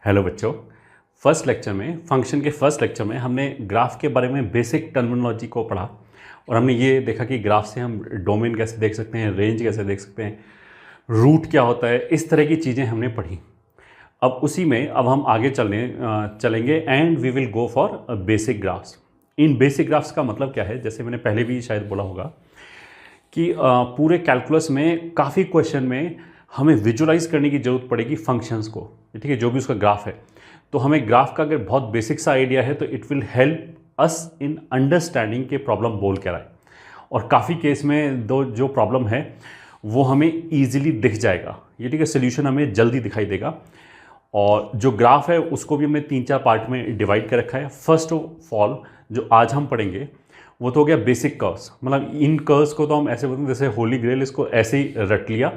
Hello बच्चों, function के first lecture में हमने ग्राफ के बारे में बेसिक टर्मिनोलॉजी को पढ़ा और हमने ये देखा कि ग्राफ से हम डोमेन कैसे देख सकते हैं, रेंज कैसे देख सकते हैं, रूट क्या होता है, इस तरह की चीज़ें हमने पढ़ी। अब उसी में अब हम आगे चलेंगे and we will go for basic graphs. इन बेसिक ग्राफ्स का मतलब क्या है, जैसे मैंने पहले भी शायद बोला होगा कि पूरे कैलकुलस में काफ़ी क्वेश्चन में हमें विजुलाइज करने की ज़रूरत पड़ेगी फंक्शंस को, ठीक है, जो भी उसका ग्राफ है। तो हमें ग्राफ का अगर बहुत बेसिक सा आइडिया है तो it will help us in understanding के प्रॉब्लम बोल क्या रहा है, और काफ़ी केस में जो प्रॉब्लम है वो हमें ईजिली दिख जाएगा, ये ठीक है, सोल्यूशन हमें जल्दी दिखाई देगा। और जो ग्राफ है उसको भी हमने 3-4 पार्ट में डिवाइड कर रखा है। फर्स्ट ऑफ ऑल जो आज हम पढ़ेंगे वो तो हो गया बेसिक कर्व्स, मतलब इन कर्व्स को तो हम ऐसे बोलते हैं जैसे होली ग्रेल, इसको ऐसे ही रट लिया।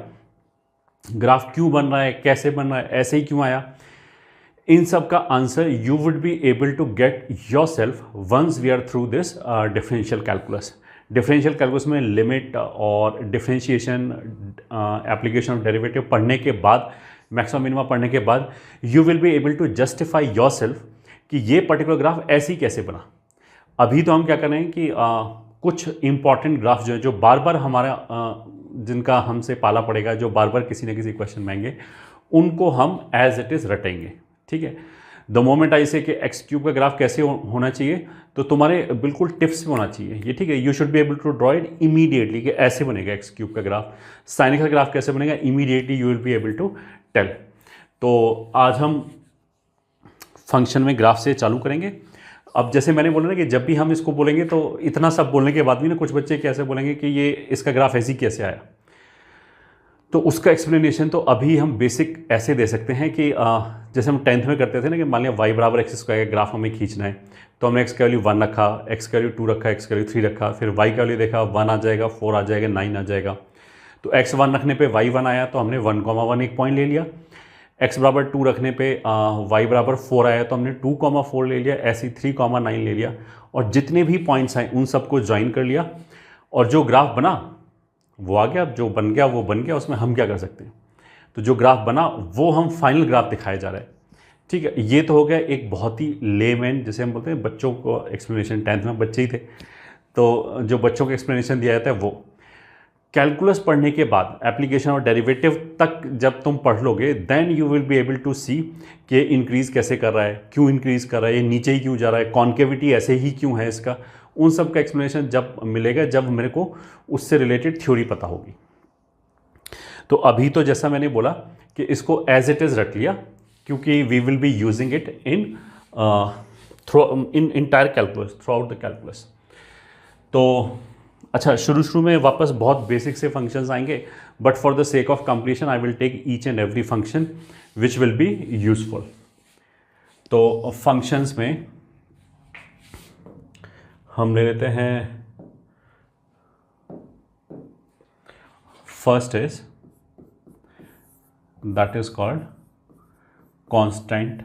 ग्राफ क्यों बन रहा है, कैसे बन रहा है, ऐसे ही क्यों आया, इन सब का answer you would be able to get yourself once we are through this differential calculus. Differential calculus में लिमिट और डिफरेंशिएशन, एप्लीकेशन ऑफ डेरिवेटिव पढ़ने के बाद, मैक्सिमम मिनिमम पढ़ने के बाद you will be able to justify yourself कि ये पर्टिकुलर ग्राफ ऐसे ही कैसे बना। अभी तो हम क्या कर रहे हैं कि कुछ इंपॉर्टेंट ग्राफ जो है, जो बार बार जिनका हमसे पाला पड़ेगा, जो बार बार किसी न किसी क्वेश्चन में आएंगे, उनको हम एज इट इज़ रटेंगे, ठीक है। द मोमेंट आई से कि एक्स क्यूब का ग्राफ कैसे होना चाहिए, तो तुम्हारे बिल्कुल टिप्स में होना चाहिए ये, ठीक है। You should be able to draw it immediately कि ऐसे बनेगा एक्स क्यूब का ग्राफ। साइन एक्स का ग्राफ कैसे बनेगा, immediately you will be able to tell. तो आज हम फंक्शन में ग्राफ से चालू करेंगे। अब जैसे मैंने बोला ना कि जब भी हम इसको बोलेंगे तो इतना सब बोलने के बाद भी ना कुछ बच्चे कैसे बोलेंगे कि ये इसका ग्राफ ऐसे ही कैसे आया, तो उसका एक्सप्लेनेशन तो अभी हम बेसिक ऐसे दे सकते हैं कि जैसे हम 10th में करते थे ना कि मान लिया y बराबर एक्स स्क्वायर का ग्राफ हमें खींचना है, तो हमने x का वैल्यू 1 रखा, x का वैल्यू 2 रखा, x का वैल्यू 3 रखा, फिर y का वैल्यू देखा 1 आ जाएगा, 4 आ जाएगा, 9 आ जाएगा। तो x 1 रखने पे y 1 आया तो हमने 1,1 एक पॉइंट ले लिया। x बराबर 2 रखने पे y बराबर 4 आया तो हमने 2,4 ले लिया, ऐसे ही 3,9 ले लिया, और जितने भी पॉइंट्स आए उन सबको ज्वाइन कर लिया और जो ग्राफ बना वो आ गया। जो बन गया वो बन गया, उसमें हम क्या कर सकते हैं। तो जो ग्राफ बना वो हम फाइनल ग्राफ दिखाया जा रहा है, ठीक है। ये तो हो गया एक बहुत ही लेमैन, जैसे हम बोलते हैं बच्चों को एक्सप्लेनेशन, 10th में बच्चे ही थे तो जो बच्चों को एक्सप्लेनेशन दिया जाता है वो। कैलकुलस पढ़ने के बाद एप्लीकेशन और डेरिवेटिव तक जब तुम पढ़ लोगे then you will be able to see कि इंक्रीज़ कैसे कर रहा है, क्यों इंक्रीज़ कर रहा है, ये नीचे ही क्यों जा रहा है, कॉन्केविटी ऐसे ही क्यों है इसका, उन सब का एक्सप्लेनेशन जब मिलेगा, जब मेरे को उससे रिलेटेड थ्योरी पता होगी। तो अभी तो जैसा मैंने बोला कि इसको एज इट इज़ रख लिया, क्योंकि we will be using it in entire calculus, throughout the calculus. तो अच्छा, शुरू में वापस बहुत बेसिक से फंक्शंस आएंगे, but for the sake of completion I will take each and every function which will be useful. तो functions में हम ले लेते हैं, first is that is called constant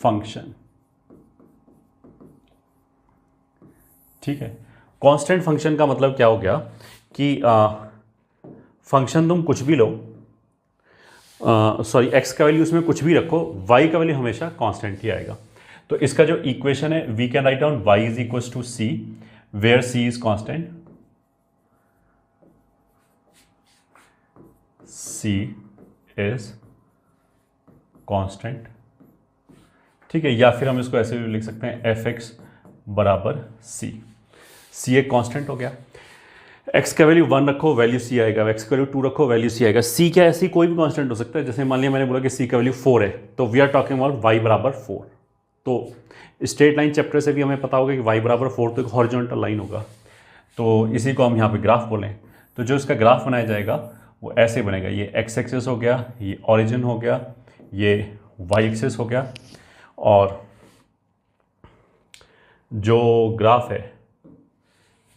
function, ठीक है। कांस्टेंट फंक्शन का मतलब क्या हो गया कि फंक्शन तुम कुछ भी लो, सॉरी एक्स का वैल्यू उसमें कुछ भी रखो, वाई का वैल्यू हमेशा कांस्टेंट ही आएगा। तो इसका जो इक्वेशन है we can write down y is equal to c, where c is constant, c is constant, ठीक है। या फिर हम इसको ऐसे भी लिख सकते हैं fx बराबर c। c एक कांस्टेंट हो गया। x का वैल्यू 1 रखो, वैल्यू c आएगा, x का वैल्यू 2 रखो, वैल्यू c आएगा। c क्या ऐसी कोई भी कांस्टेंट हो सकता है, जैसे मान लिया मैंने बोला कि c का वैल्यू 4 है तो we are talking about y बराबर 4। तो स्ट्रेट लाइन चैप्टर से भी हमें पता होगा कि y बराबर 4 तो एक हॉरिजॉन्टल लाइन होगा, तो इसी को हम यहाँ पे ग्राफ बोलें। तो जो इसका ग्राफ बनाया जाएगा वो ऐसे बनेगा, ये x एक्सिस हो गया, ये ऑरिजिन हो गया, ये y एक्सिस हो गया, और जो ग्राफ है,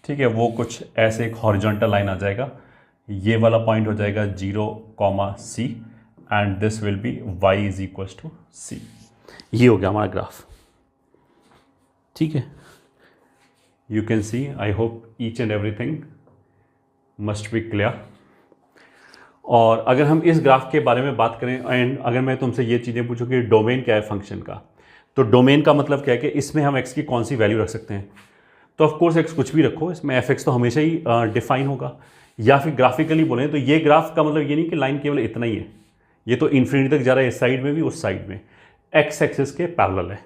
ठीक है, वो कुछ ऐसे एक हॉरिजॉन्टल लाइन आ जाएगा, ये वाला पॉइंट हो जाएगा 0,c and this will be y is equal to c। ये हो गया हमारा ग्राफ, ठीक है। You can see, I hope each and everything must be clear. और अगर हम इस ग्राफ के बारे में बात करें एंड अगर मैं तुमसे ये चीज़ें पूछूं कि डोमेन क्या है फंक्शन का, तो डोमेन का मतलब क्या है कि इसमें हम x की कौन सी वैल्यू रख सकते हैं। तो ऑफ कोर्स x कुछ भी रखो, इसमें f(x) तो हमेशा ही डिफाइन होगा। या फिर ग्राफिकली बोलें तो ये ग्राफ का मतलब ये नहीं कि लाइन केवल इतना ही है, ये तो इन्फिनिटी तक जा रहा है, इस साइड में भी उस साइड में, x एक्सिस के पैरेलल है।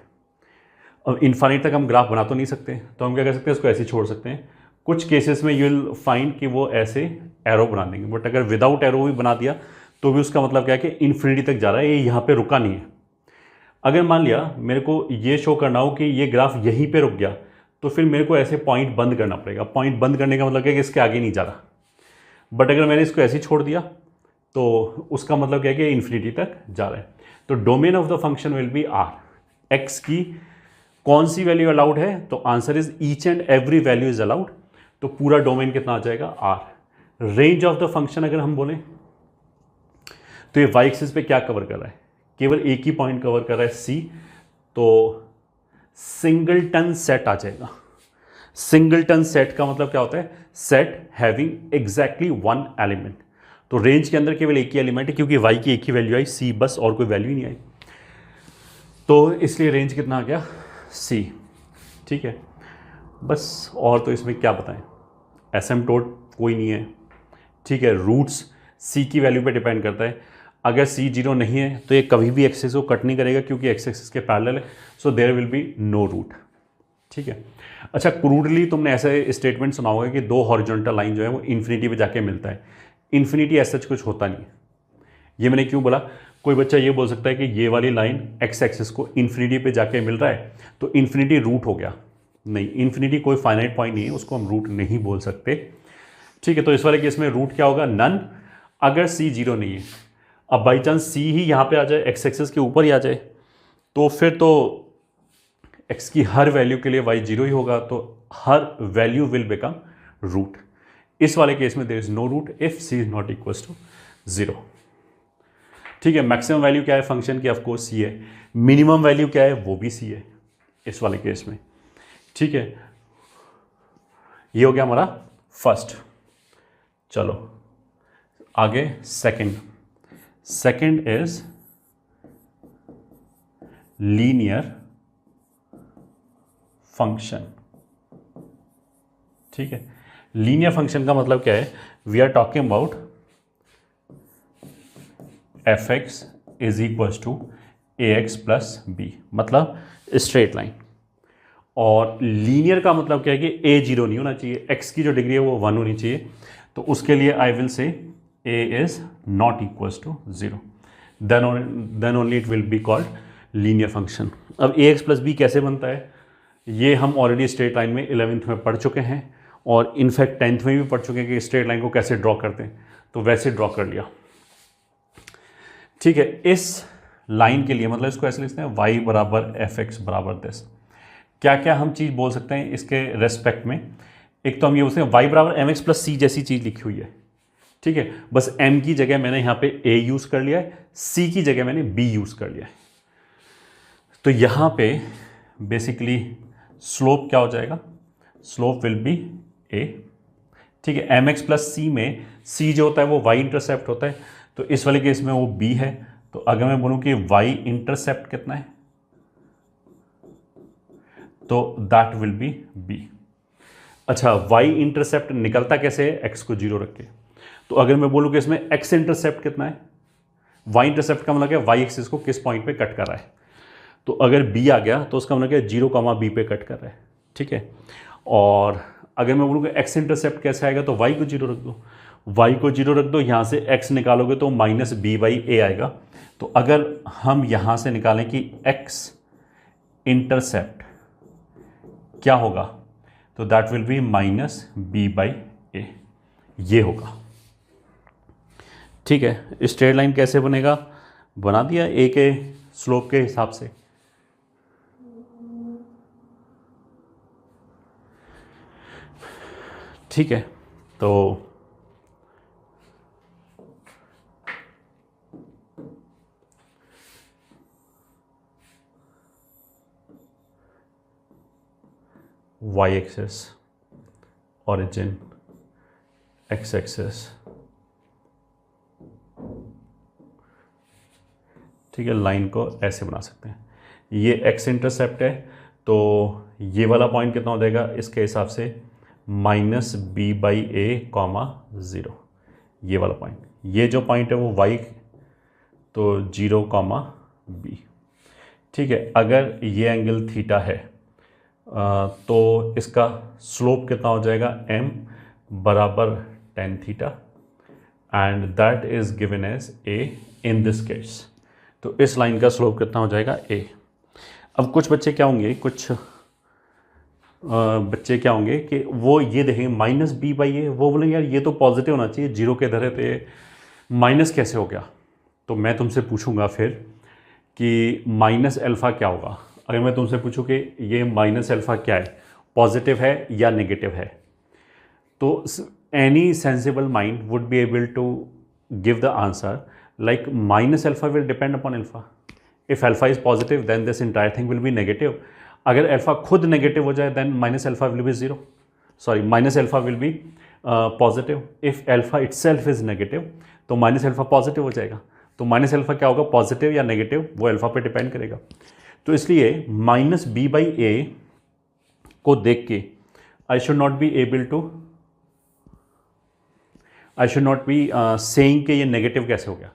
अब इन्फाइनाइट तक हम ग्राफ बना तो नहीं सकते, तो हम क्या कर सकते हैं, इसको ऐसे छोड़ सकते हैं। कुछ केसेस में यू विल फाइंड कि वो ऐसे एरो बना देंगे, बट अगर विदाउट एरो भी बना दिया तो भी उसका मतलब क्या है कि इन्फिनिटी तक जा रहा है, ये यहाँ पे रुका नहीं है। अगर मान लिया मेरे को ये शो करना हो कि ये ग्राफ यहीं पे रुक गया, तो फिर मेरे को ऐसे पॉइंट बंद करना पड़ेगा। पॉइंट बंद करने का मतलब क्या है कि इसके आगे नहीं जा रहा। बट अगर मैंने इसको ऐसे ही छोड़ दिया तो उसका मतलब क्या है कि इन्फिनिटी तक जा रहा है। तो domain of the function will be R. X की कौन सी वैल्यू अलाउड है, तो answer is each and every value is allowed. तो पूरा डोमेन कितना आ जाएगा, R. Range of the function अगर हम बोलें तो ये वाई एक्सिस पे क्या कवर कर रहा है, केवल एक ही पॉइंट कवर कर रहा है, सी। तो सिंगलटन सेट आ जाएगा। सिंगलटन सेट का मतलब क्या होता है, set having exactly one element. तो रेंज के अंदर केवल एक ही एलिमेंट है, क्योंकि वाई की एक ही वैल्यू आई, सी बस, और कोई वैल्यू ही नहीं आई। तो इसलिए रेंज कितना आ गया, सी। ठीक है, बस और तो इसमें क्या बताएं, एसिम्पटोट कोई नहीं है। ठीक है, रूट्स सी की वैल्यू पे डिपेंड करता है। अगर सी 0 नहीं है तो ये कभी भी एक्सिस को कट नहीं करेगा, क्योंकि एक्स एक्सिस के पैरेलल है। So there will be no root. ठीक है, अच्छा, क्रूडली तुमने ऐसे स्टेटमेंट सुना होगा कि दो हॉरिजॉन्टल लाइन जो है वो इन्फिनिटी पे जाके मिलता है। इन्फिनिटी ऐसा कुछ होता नहीं है। ये मैंने क्यों बोला, कोई बच्चा ये बोल सकता है कि ये वाली लाइन एक्स एक्सिस को इन्फिनिटी पे जाके मिल रहा है तो इन्फिनिटी रूट हो गया। नहीं, इन्फिनिटी कोई फाइनाइट पॉइंट नहीं है, उसको हम रूट नहीं बोल सकते। ठीक है, तो इस वाले केस में रूट क्या होगा, नन। अगर सी 0 नहीं है, अब बाई चांस सी ही यहाँ पे आ जाए, एक्स एक्सिस के ऊपर ही आ जाए, तो फिर तो एक्स की हर वैल्यू के लिए वाई 0 ही होगा, तो हर वैल्यू विल बिकम रूट। इस वाले केस में there is no root if C is not equal to 0। ठीक है, मैक्सिमम वैल्यू क्या है फंक्शन की, ऑफकोर्स सी है। मिनिमम वैल्यू क्या है, वो भी सी है इस वाले केस में। ठीक है, ये हो गया हमारा फर्स्ट। चलो आगे second. Second is linear function. ठीक है, लीनियर फंक्शन का मतलब क्या है, we are talking about f x is equal to A x plus b, मतलब स्ट्रेट लाइन। और लीनियर का मतलब क्या है कि ए 0 नहीं होना चाहिए, एक्स की जो डिग्री है वो 1 होनी चाहिए। तो उसके लिए I will say a is not equal to 0, then only it will be called linear function. अब ए एक्स प्लस बी कैसे बनता है, ये हम ऑलरेडी स्ट्रेट लाइन में 11th में पढ़ चुके हैं, और इनफैक्ट 10th में भी पढ़ चुके हैं कि स्ट्रेट लाइन को कैसे ड्रॉ करते हैं, तो वैसे ड्रॉ कर लिया। ठीक है, इस लाइन के लिए मतलब इसको ऐसे लिखते हैं, y बराबर एफ एक्स बराबर दिस। क्या क्या हम चीज़ बोल सकते हैं इसके रेस्पेक्ट में, एक तो हम ये बोलते हैं y बराबर एम एक्स प्लस सी जैसी चीज़ लिखी हुई है। ठीक है, बस m की जगह मैंने यहाँ पे a यूज़ कर लिया है, c की जगह मैंने b यूज़ कर लिया है। तो यहाँ पे बेसिकली स्लोप क्या हो जाएगा, स्लोप विल बी a। ठीक है, एम एक्स प्लस सी में c जो होता है वो y इंटरसेप्ट होता है, तो इस वाले केस में वो b है। तो अगर मैं बोलूँ कि y इंटरसेप्ट कितना है, तो दैट विल बी b। अच्छा, y इंटरसेप्ट निकलता कैसे है, x को 0 रख के। तो अगर मैं बोलूँ कि इसमें x इंटरसेप्ट कितना है, y इंटरसेप्ट का मतलब क्या है, y एक्सिस को किस पॉइंट पे कट कर रहा है। तो अगर b आ गया तो उसका मतलब क्या है, 0, b पे कट कर रहा है। ठीक है, और अगर मैं बोलूँ कि x इंटरसेप्ट कैसे आएगा, तो y को 0 रख दो, y को 0 रख दो, यहाँ से x निकालोगे तो माइनस बी बाई ए आएगा। तो अगर हम यहाँ से निकालें कि x इंटरसेप्ट क्या होगा, तो that will be minus B by A, ये होगा। ठीक है, स्ट्रेट लाइन कैसे बनेगा, बना दिया ए के स्लोप के हिसाब से। ठीक है, तो y axis origin, x axis ठीक है, लाइन को ऐसे बना सकते हैं। ये एक्स इंटरसेप्ट है, तो ये वाला पॉइंट कितना हो जाएगा इसके हिसाब से -b/a, 0, ये वाला पॉइंट। ये जो पॉइंट है वो y, तो 0, b। ठीक है, अगर ये एंगल थीटा है तो इसका स्लोप कितना हो जाएगा m बराबर tan theta, and that is given as a in this case. तो इस लाइन का स्लोप कितना हो जाएगा a। अब कुछ बच्चे क्या होंगे, कुछ बच्चे क्या होंगे कि वो ये देखेंगे -b/a, वो बोलेंगे यार ये तो पॉजिटिव होना चाहिए, 0 के इधर है तो ये माइनस कैसे हो गया। तो मैं तुमसे पूछूंगा फिर कि माइनस अल्फ़ा क्या होगा। अगर मैं तुमसे पूछूं कि ये माइनस अल्फ़ा क्या है, पॉजिटिव है या नेगेटिव है, तो any sensible mind would be able to give the answer like minus alpha will depend upon alpha. If alpha is positive then this entire thing will be negative. अगर alpha खुद negative हो जाए then minus alpha will be zero, sorry minus alpha will be positive. If alpha itself is negative तो minus alpha positive हो जाएगा। तो minus alpha क्या होगा, पॉजिटिव या नेगेटिव, वो अल्फ़ा पे डिपेंड करेगा। तो इसलिए -b/a को देख के I should not be saying कि ये नेगेटिव कैसे हो गया,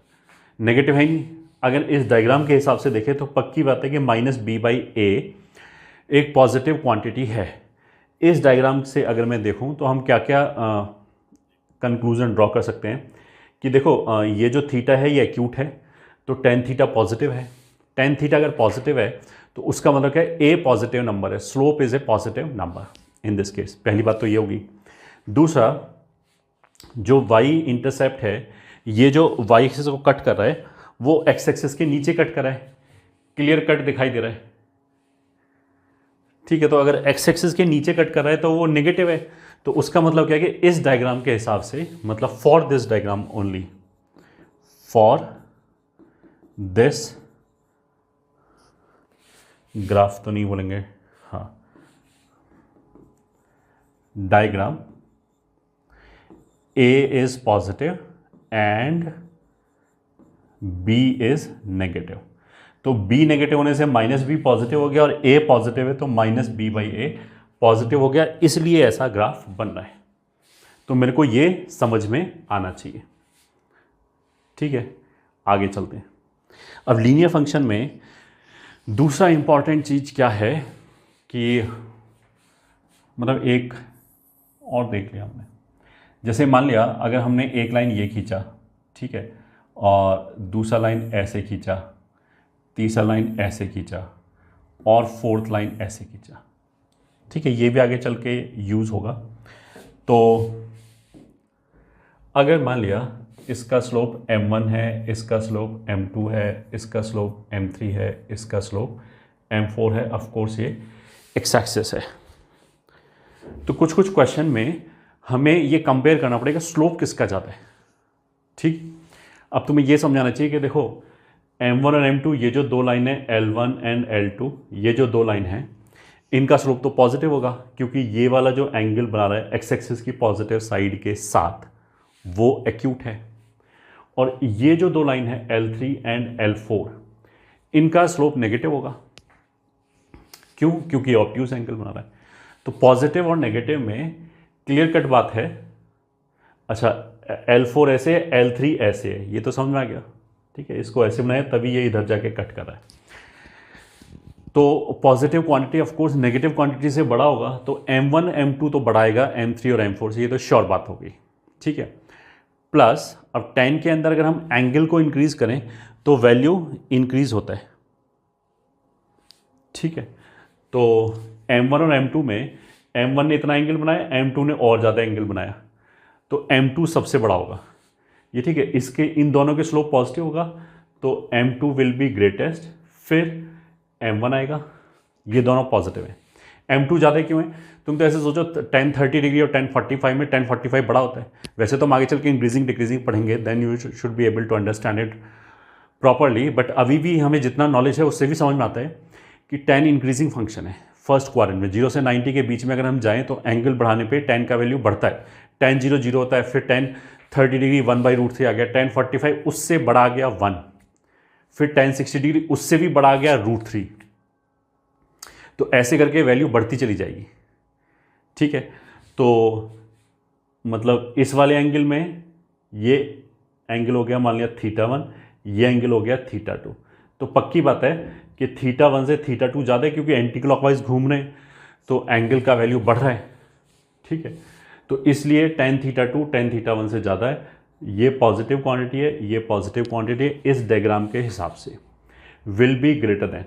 नेगेटिव है ही नहीं। अगर इस डायग्राम के हिसाब से देखें तो पक्की बात है कि -b/a एक पॉजिटिव क्वांटिटी है। इस डायग्राम से अगर मैं देखूं तो हम क्या क्या कंक्लूजन ड्रॉ कर सकते हैं कि देखो ये जो थीटा है ये एक्यूट है, तो tan थीटा पॉजिटिव है। tan थीटा अगर पॉजिटिव है तो उसका मतलब क्या है, a पॉजिटिव नंबर है, slope is a positive number in this case. पहली बात तो ये होगी। दूसरा, जो y इंटरसेप्ट है, ये जो y एक्सिस को कट कर रहा है वो x एक्सिस के नीचे कट कर रहा है, क्लियर कट दिखाई दे रहा है। ठीक है, तो अगर x एक्सिस के नीचे कट कर रहा है तो वो नेगेटिव है। तो उसका मतलब क्या है कि इस डायग्राम के हिसाब से, मतलब for this diagram only, for this graph तो नहीं बोलेंगे, हाँ, diagram a is positive and b is negative. तो b नेगेटिव होने से -b पॉजिटिव हो गया और a पॉजिटिव है तो -b/a पॉजिटिव हो गया, इसलिए ऐसा ग्राफ बन रहा है। तो मेरे को ये समझ में आना चाहिए। ठीक है, आगे चलते हैं। अब लीनियर फंक्शन में दूसरा इंपॉर्टेंट चीज़ क्या है कि मतलब एक और देख लिया हमने, जैसे मान लिया अगर हमने एक लाइन ये खींचा, ठीक है, और दूसरा लाइन ऐसे खींचा, तीसरा लाइन ऐसे खींचा और फोर्थ लाइन ऐसे खींचा। ठीक है, ये भी आगे चल के यूज़ होगा। तो अगर मान लिया इसका स्लोप m1 है, इसका स्लोप m2 है, इसका स्लोप m3 है, इसका स्लोप m4 है, ऑफ कोर्स ये एक्स एक्सिस है, तो कुछ कुछ क्वेश्चन में हमें ये कंपेयर करना पड़ेगा स्लोप किसका ज़्यादा है। ठीक, अब तुम्हें ये समझाना चाहिए कि देखो m1 और m2, ये जो दो लाइन है L1 एंड L2, ये जो दो लाइन है इनका स्लोप तो पॉजिटिव होगा, क्योंकि ये वाला जो एंगल बना रहा है एक्स एक्सिस की पॉजिटिव साइड के साथ वो एक्यूट है, और ये जो दो लाइन है L3 एंड L4 इनका स्लोप नेगेटिव होगा। क्यों? क्योंकि ऑब्ट्यूज एंगल बना रहा है। तो पॉजिटिव और नेगेटिव में क्लियर कट बात है। अच्छा, L4 ऐसे है, L3 ऐसे है, ये तो समझ में आ गया। ठीक है, इसको ऐसे बनाया तभी ये इधर जाके कट कर रहा है। तो positive quantity of course negative quantity से बड़ा होगा, तो m1 m2 तो बढ़ाएगा m3 और m4 से, ये तो श्योर बात हो गई। ठीक है, प्लस अब tan के अंदर अगर हम एंगल को इंक्रीज करें तो वैल्यू इंक्रीज होता है। ठीक है, तो m1 और m2 में m1 ने इतना एंगल बनाया, m2 ने और ज़्यादा एंगल बनाया, तो m2 सबसे बड़ा होगा ये। ठीक है, इसके इन दोनों के स्लोप पॉजिटिव होगा तो m2 विल बी ग्रेटेस्ट, फिर m1 आएगा, ये दोनों पॉजिटिव है। m2 ज़्यादा क्यों है? तुम तो ऐसे सोचो tan 30 डिग्री और tan 45 में tan 45 बड़ा होता है। वैसे तो हम आगे चल के इंक्रीजिंग डिक्रीजिंग पढ़ेंगे, then you should be able to understand it properly, but अभी भी हमें जितना नॉलेज है उससे भी समझ में आता है कि tan इंक्रीजिंग फंक्शन है। फर्स्ट क्वाड्रेंट में 0 से 90 के बीच में अगर हम जाएँ तो एंगल बढ़ाने पर tan का वैल्यू बढ़ता है। tan 0 0 होता है, फिर tan 30 डिग्री 1/√3 आ गया, tan 45 उससे बड़ा आ गया 1, फिर tan 60 डिग्री उससे भी बड़ा आ गया √3। तो ऐसे करके वैल्यू बढ़ती चली जाएगी, ठीक है। तो मतलब इस वाले एंगल में ये एंगल हो गया मान लिया θ1, ये एंगल हो गया θ2। तो पक्की बात है कि θ1 से θ2 ज़्यादा है, क्योंकि एंटी क्लॉकवाइज घूम रहे हैं तो एंगल का वैल्यू बढ़ रहा है, ठीक है। तो इसलिए tan θ2 tan θ1 से ज़्यादा है। ये पॉजिटिव क्वांटिटी है, ये पॉजिटिव क्वांटिटी है, इस डायग्राम के हिसाब से विल बी ग्रेटर देन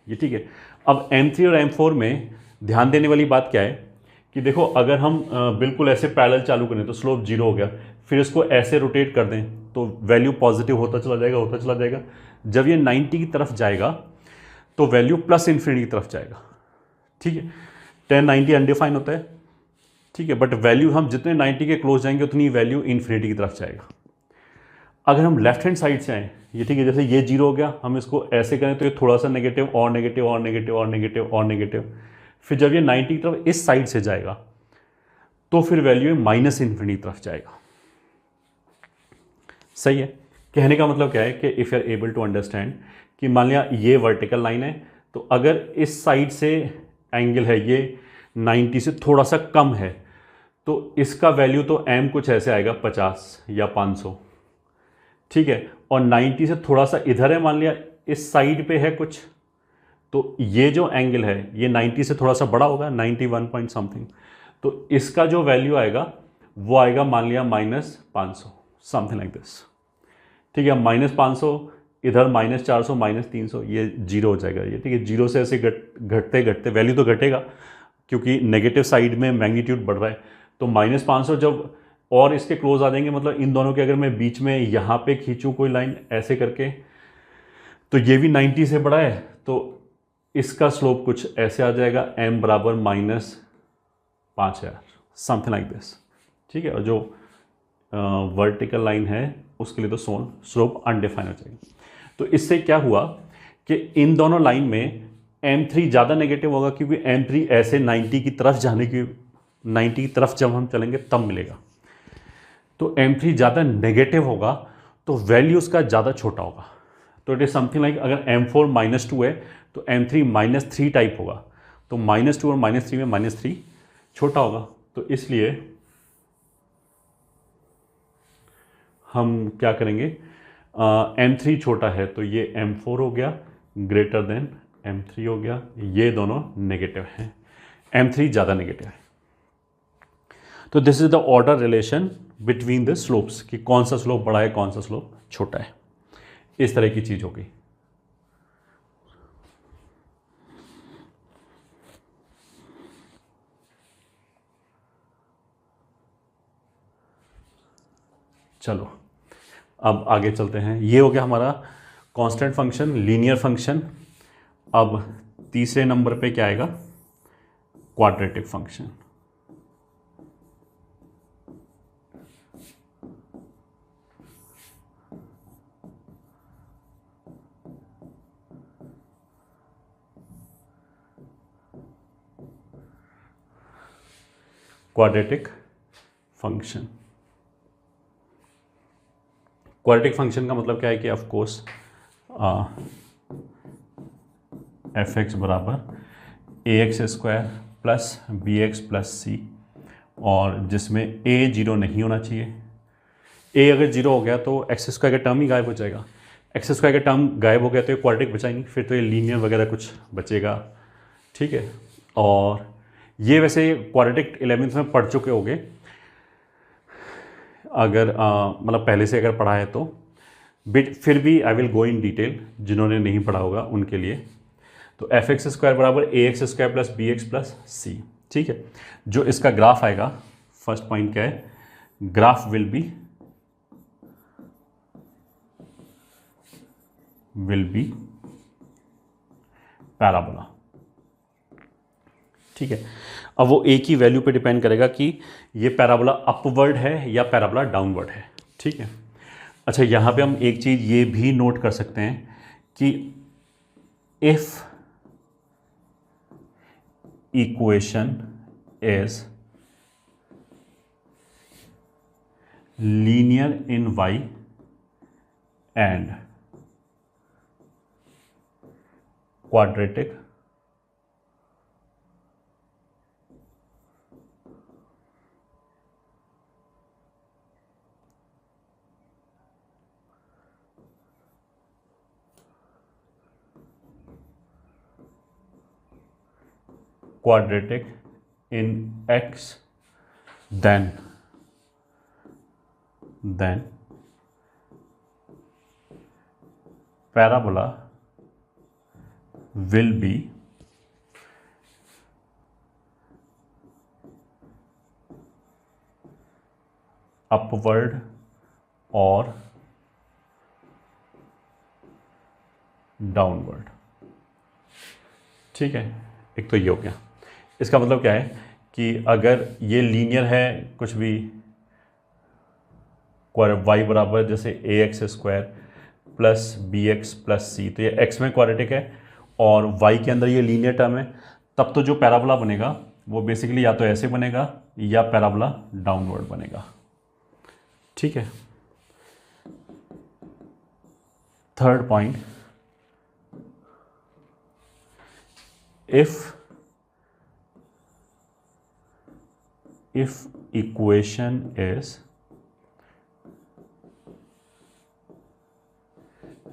ये, ठीक है। अब M3 और M4 में ध्यान देने वाली बात क्या है कि देखो, अगर हम बिल्कुल ऐसे पैरेलल चालू करें तो स्लोप 0 हो गया, फिर इसको ऐसे रोटेट कर दें तो वैल्यू पॉजिटिव होता चला जाएगा, होता चला जाएगा। जब ये 90 की तरफ जाएगा तो वैल्यू प्लस इन्फिनिटी की तरफ जाएगा, ठीक है। tan 90 अनडिफाइन होता है, ठीक है, बट वैल्यू हम जितने 90 के क्लोज जाएंगे उतनी वैल्यू इन्फिनिटी की तरफ जाएगा। अगर हम लेफ्ट हैंड साइड से आए, ये ठीक है, जैसे ये 0 हो गया, हम इसको ऐसे करें तो ये थोड़ा सा नेगेटिव और नेगेटिव और नेगेटिव और नेगेटिव और नेगेटिव, फिर जब ये 90 की तरफ इस साइड से जाएगा तो फिर वैल्यू माइनस इन्फिनिटी की तरफ जाएगा। सही है। कहने का मतलब क्या है कि if you are able to understand कि मान लिया ये वर्टिकल लाइन है, तो अगर इस साइड से एंगल है ये 90 से थोड़ा सा कम है, तो इसका वैल्यू तो m कुछ ऐसे आएगा 50 या 500, ठीक है। और 90 से थोड़ा सा इधर है, मान लिया इस साइड पे है कुछ, तो ये जो एंगल है ये 90 से थोड़ा सा बड़ा होगा, 91 पॉइंट समथिंग, तो इसका जो वैल्यू आएगा वो आएगा मान लिया -500 समथिंग लाइक दिस, ठीक है। -500 इधर -400 -300, ये 0 हो जाएगा ये, ठीक है। 0 से ऐसे घटते घटते वैल्यू तो घटेगा क्योंकि नेगेटिव साइड में मैग्नीट्यूड बढ़ रहा है, तो -500 जब और इसके क्लोज आ जाएंगे, मतलब इन दोनों के अगर मैं बीच में यहाँ पे खींचूँ कोई लाइन ऐसे करके, तो ये भी 90 से बड़ा है, तो इसका स्लोप कुछ ऐसे आ जाएगा m बराबर -5000 समथिंग लाइक दिस, ठीक है। और जो वर्टिकल लाइन है उसके लिए तो स्लोप अनडिफाइन हो जाएगा। तो इससे क्या हुआ कि इन दोनों लाइन में M3 ज़्यादा नेगेटिव होगा, क्योंकि M3 ऐसे 90 की तरफ जाने की 90 की तरफ जब हम चलेंगे तब मिलेगा, तो M3 ज़्यादा नेगेटिव होगा तो वैल्यू उसका ज़्यादा छोटा होगा। तो इट इज़ समथिंग लाइक अगर M4 -2 है तो M3 -3 टाइप होगा, तो -2 और -3 में -3 छोटा होगा। तो इसलिए हम क्या करेंगे, M3 छोटा है तो ये M4 हो गया, ग्रेटर देन M3 हो गया, ये दोनों नेगेटिव हैं, M3 ज़्यादा नेगेटिव है। तो this is the order relation between the slopes कि कौन सा स्लोप बड़ा है कौन सा स्लोप छोटा है, इस तरह की चीज़ होगी। चलो अब आगे चलते हैं। ये हो गया हमारा कांस्टेंट फंक्शन, लीनियर फंक्शन। अब तीसरे नंबर पे क्या आएगा, quadratic function. Quadratic function, quadratic function का मतलब क्या है कि ऑफ कोर्स f(x) बराबर ax² plus bx plus c, और जिसमें a 0 नहीं होना चाहिए। a अगर 0 हो गया तो x² का टर्म ही गायब हो जाएगा, x² का टर्म गायब हो गया तो ये क्वाड्रेटिक बचा ही नहीं, फिर तो ये लीनियर वगैरह कुछ बचेगा, ठीक है। और ये वैसे क्वाड्रेटिक 11th में पढ़ चुके होंगे, अगर मतलब पहले से अगर पढ़ा है तो, बिट फिर भी I will go in detail, जिन्होंने नहीं पढ़ा होगा उनके लिए। तो f(x² बराबर ax² plus bx plus c, ठीक है। जो इसका ग्राफ आएगा, फर्स्ट पॉइंट क्या है, ग्राफ विल बी पैराबोला, ठीक है। अब वो a की वैल्यू पे डिपेंड करेगा कि ये पैराबोला अपवर्ड है या पैराबोला डाउनवर्ड है, ठीक है। अच्छा, यहाँ पे हम एक चीज़ ये भी नोट कर सकते हैं कि if equation is linear in y and quadratic in x, then parabola will be upward or downward. ठीक है, एक तो ये हो गया। इसका मतलब क्या है कि अगर ये लीनियर है कुछ भी, y बराबर जैसे ax square plus bx plus c, तो ये x में क्वाड्रेटिक है और y के अंदर ये लीनियर टर्म है, तब तो जो पैराबोला बनेगा वो बेसिकली या तो ऐसे बनेगा या पैराबोला डाउनवर्ड बनेगा। ठीक है, third point, if equation is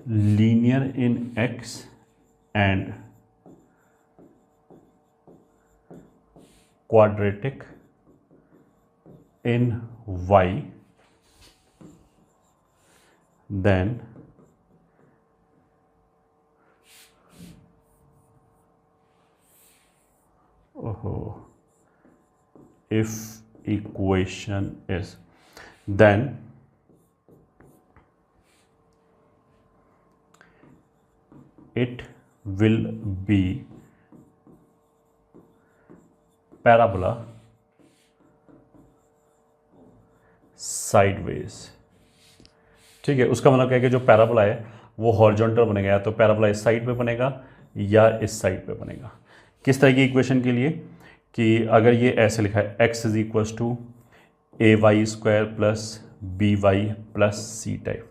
linear in x and quadratic in y, then if equation is, then it will be parabola sideways। ठीक है, उसका मतलब क्या है कि जो पैराबोला है वो हॉरिजॉन्टल बनेगा, या तो पैराबोला इस साइड पे बनेगा या इस साइड पे बनेगा। किस तरह की इक्वेशन के लिए कि अगर ये ऐसे लिखा है x is equal to a y square plus b y plus c type,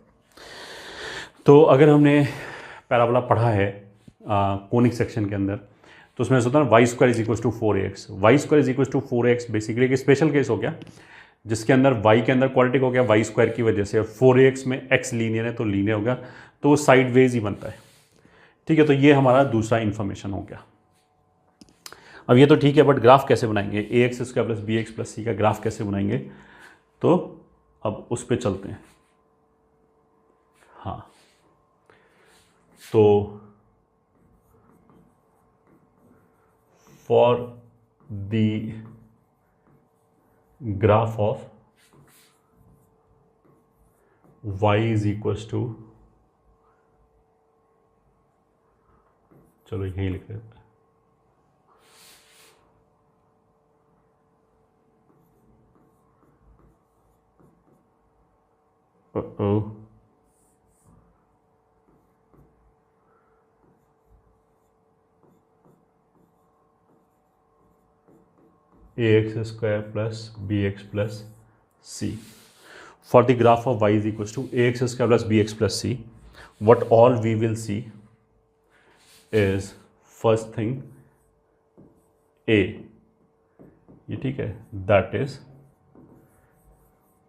तो अगर हमने पैराबोला पढ़ा है कोनिक सेक्शन के अंदर, तो उसमें होता है y square is equal to 4ax। Y square is equal to 4ax basically एक स्पेशल केस हो गया जिसके अंदर y के अंदर क्वाड्रेटिक हो गया वाई स्क्वायर की वजह से, 4ax में x लीनियर है तो लीनियर हो गया, तो वो साइडवेज ही बनता है। ठीक है, तो ये हमारा दूसरा इन्फॉर्मेशन हो गया। अब ये तो ठीक है, बट ग्राफ कैसे बनाएंगे, ax square plus bx plus c का ग्राफ कैसे बनाएंगे, तो अब उस पर चलते हैं। हाँ, तो for the graph of y is equal to, चलो यही लिख लेते हैं, ax square plus bx plus c. For the graph of y is equals to ax square plus bx plus c, what all we will see is first thing a, ये ठीक है, that is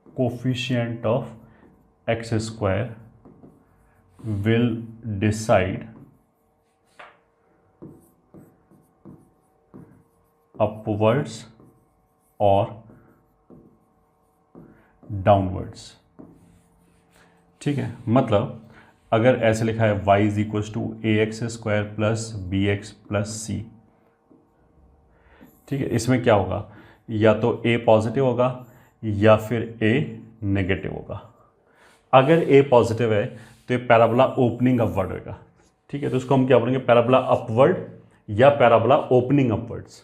coefficient of x square will decide upwards और downwards. ठीक है, मतलब अगर ऐसे लिखा है y is equal to A X square plus B X plus C, ठीक है, इसमें क्या होगा, या तो a पॉजिटिव होगा या फिर a नेगेटिव होगा। अगर a पॉजिटिव है तो ये पैराबोला ओपनिंग अपवर्ड होगा। ठीक है, तो उसको हम क्या बोलेंगे, पैराबोला अपवर्ड या पैराबोला ओपनिंग अपवर्ड्स।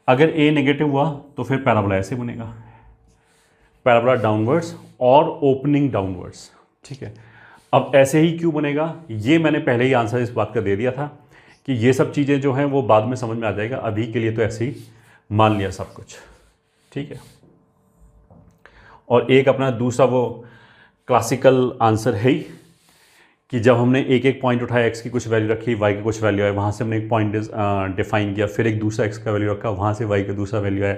अगर a नेगेटिव हुआ तो फिर पैराबोला ऐसे बनेगा, पैराबोला डाउनवर्ड्स और ओपनिंग डाउनवर्ड्स। ठीक है, अब ऐसे ही क्यों बनेगा, ये मैंने पहले ही आंसर इस बात का दे दिया था कि ये सब चीज़ें जो हैं वो बाद में समझ में आ जाएगा, अभी के लिए तो ऐसे ही मान लिया सब कुछ। ठीक है, और एक अपना दूसरा वो क्लासिकल आंसर है ही कि जब हमने एक एक पॉइंट उठाया, एक्स की कुछ वैल्यू रखी, वाई की कुछ वैल्यू आए, वहाँ से हमने एक पॉइंट डिफाइन किया, फिर एक दूसरा एक्स का वैल्यू रखा, वहाँ से वाई का दूसरा वैल्यू आया,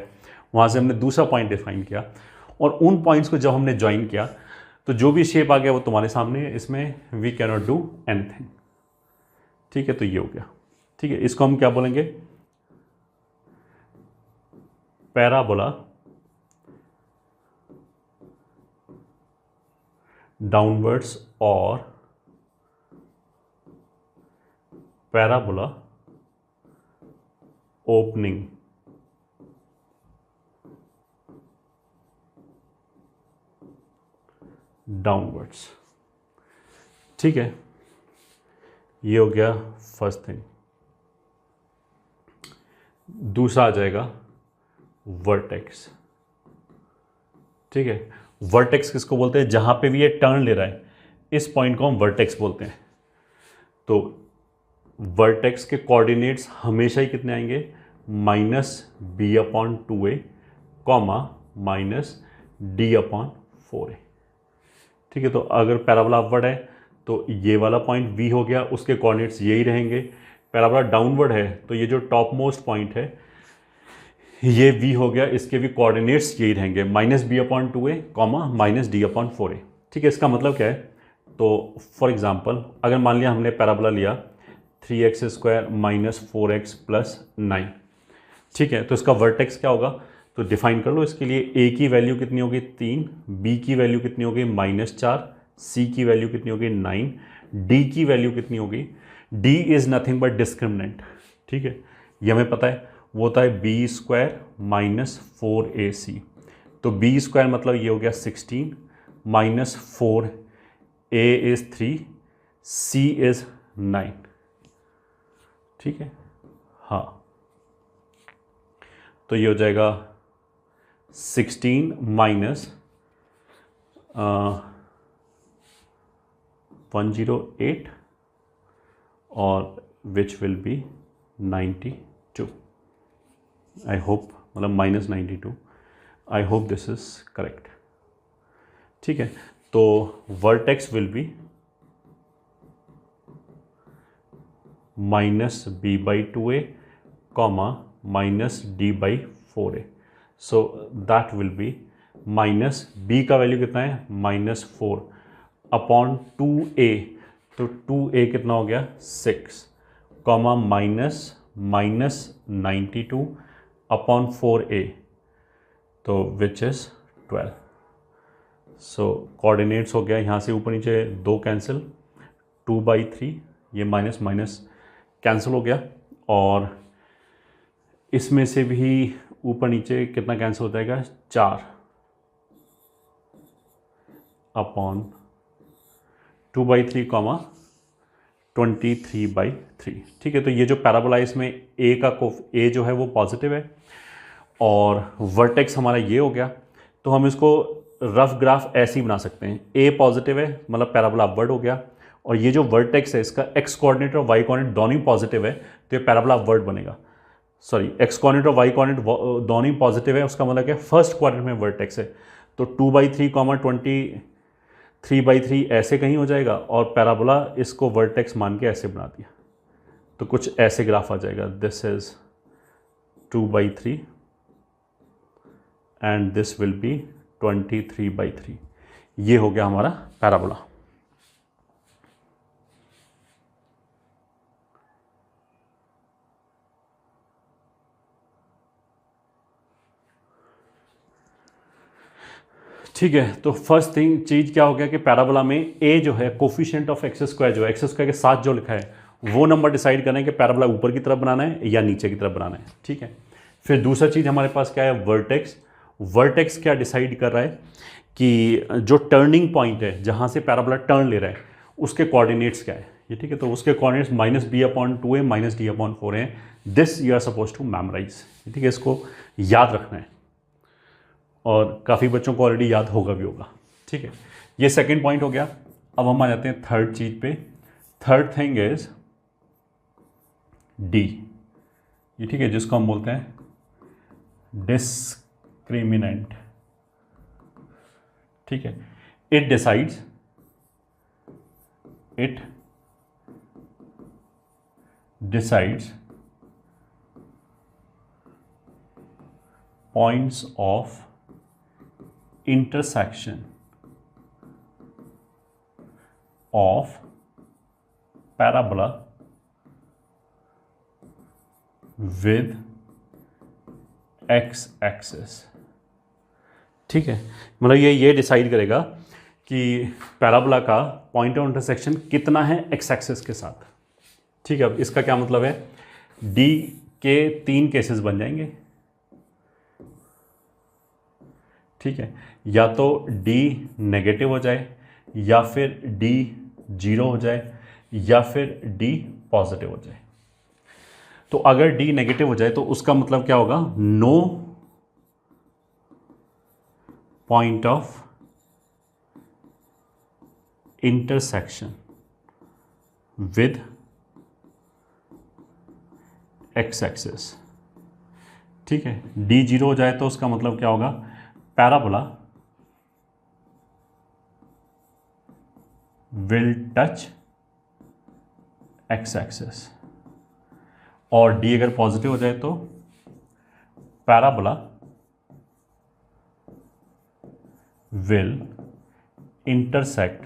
वहाँ से हमने दूसरा पॉइंट डिफाइन किया, और उन पॉइंट्स को जब हमने ज्वाइन किया तो जो भी शेप आ गया वो तुम्हारे सामने है। इसमें we can not do anything. ठीक है, तो ये हो गया। ठीक है, इसको हम क्या बोलेंगे? पैराबोला डाउनवर्ड्स और पैराबोला ओपनिंग। डाउनवर्ड्स। ठीक है, ये हो गया फर्स्ट थिंग। दूसरा आ जाएगा वर्टेक्स। ठीक है, वर्टेक्स किसको बोलते हैं? जहां पे भी ये टर्न ले रहा है, इस पॉइंट को हम वर्टेक्स बोलते हैं। तो वर्टेक्स के कोऑर्डिनेट्स हमेशा ही कितने आएंगे? -b/2a, -d/4a। ठीक है, तो अगर पैराबोला अपवर्ड है तो ये वाला पॉइंट v हो गया, उसके कोऑर्डिनेट्स यही रहेंगे। पैराबोला डाउनवर्ड है तो ये जो टॉप मोस्ट पॉइंट है ये v हो गया, इसके भी कोऑर्डिनेट्स यही रहेंगे, -b/2a, -d/4a। ठीक है, इसका मतलब क्या है? तो फॉर एग्जांपल अगर मान लिया हमने पैराबोला लिया 3x² - 4x + 9। ठीक है, तो इसका वर्टेक्स क्या होगा? तो डिफाइन कर लो इसके लिए। a की वैल्यू कितनी होगी? 3, b की वैल्यू कितनी होगी? -4, c की वैल्यू कितनी होगी? 9, d की वैल्यू कितनी होगी? d is nothing but discriminant. ठीक है, ये हमें पता है, वो होता है b² - 4ac। तो b² मतलब ये हो गया 16, -4, a इज़ 3, c इज़ 9। ठीक है, हाँ, तो ये हो जाएगा 16 -108 और विच विल बी 92। आई होप, मतलब -92। आई होप दिस इज करेक्ट। ठीक है, तो vertex will be -b/2a, -d/4a। So that will be -b का वैल्यू कितना है? -4/2a। तो 2a कितना हो गया? 6, -92/4a, तो विच इज़ 12। सो कोऑर्डिनेट्स हो गया यहाँ से ऊपर नीचे 2 कैंसिल, 2/3, ये माइनस माइनस कैंसिल हो गया, और इसमें से भी ऊपर नीचे कितना कैंसिल हो जाएगा? 4/2/3, 23/3। ठीक है, तो ये जो पैराबोला है इसमें ए जो है वो पॉजिटिव है और वर्टेक्स हमारा ये हो गया। तो हम इसको रफ ग्राफ ऐसे ही बना सकते हैं, ए पॉजिटिव है मतलब पैराबोला अपवर्ड हो गया, और ये जो वर्टेक्स है इसका एक्स कोऑर्डिनेट और वाई कोऑर्डिनेट दोनों ही पॉजिटिव है, तो ये पैराबोला अपवर्ड बनेगा। सॉरी, एक्स कोऑर्डिनेट और वाई कोऑर्डिनेट दोनों ही पॉजिटिव है, उसका मतलब क्या? फर्स्ट क्वाड्रेंट में वर्टेक्स है, तो 2/3, 23/3 ऐसे कहीं हो जाएगा, और पैराबोला इसको वर्टेक्स मान के ऐसे बना दिया, तो कुछ ऐसे ग्राफ आ जाएगा। This is 2/3 and this will B 23/3। ये हो गया हमारा पैराबोला। ठीक है, तो फर्स्ट थिंग चीज क्या हो गया कि पैराबोला में ए जो है कोफिशिएंट ऑफ x², जो x² के साथ जो लिखा है वो नंबर डिसाइड करना है कि पैराबोला ऊपर की तरफ बनाना है या नीचे की तरफ बनाना है। ठीक है, फिर दूसरा चीज हमारे पास क्या है? वर्टेक्स। वर्टेक्स क्या डिसाइड कर रहा है कि जो टर्निंग पॉइंट है जहां से पैराबोला टर्न ले रहा है उसके कोऑर्डिनेट्स क्या है ये। ठीक है, तो उसके कोऑर्डिनेट्स -b/2a, -d/4 हैं। This you are suppose to memorise. ठीक है, इसको याद रखना है, और काफ़ी बच्चों को ऑलरेडी याद होगा भी होगा। ठीक है, ये सेकंड पॉइंट हो गया। अब हम आ जाते हैं थर्ड चीज पे। थर्ड थिंग इज डी, ये ठीक है, जिसको हम बोलते हैं डिस्क्रिमिनेंट। ठीक है, it it decides points of intersection of parabola with x axis। ठीक है, मतलब ये डिसाइड करेगा कि पैराबोला का पॉइंट ऑफ इंटरसेक्शन कितना है एक्स एक्सिस के साथ। ठीक है, अब इसका क्या मतलब है, डी के 3 केसेस बन जाएंगे। ठीक है, या तो डी नेगेटिव हो जाए, या फिर डी 0 हो जाए, या फिर डी पॉजिटिव हो जाए। तो अगर डी नेगेटिव हो जाए तो उसका मतलब क्या होगा, no point of intersection with x axis. ठीक है, डी 0 हो जाए तो उसका मतलब क्या होगा, parabola will touch x axis. और डी अगर पॉजिटिव हो जाए तो parabola will intersect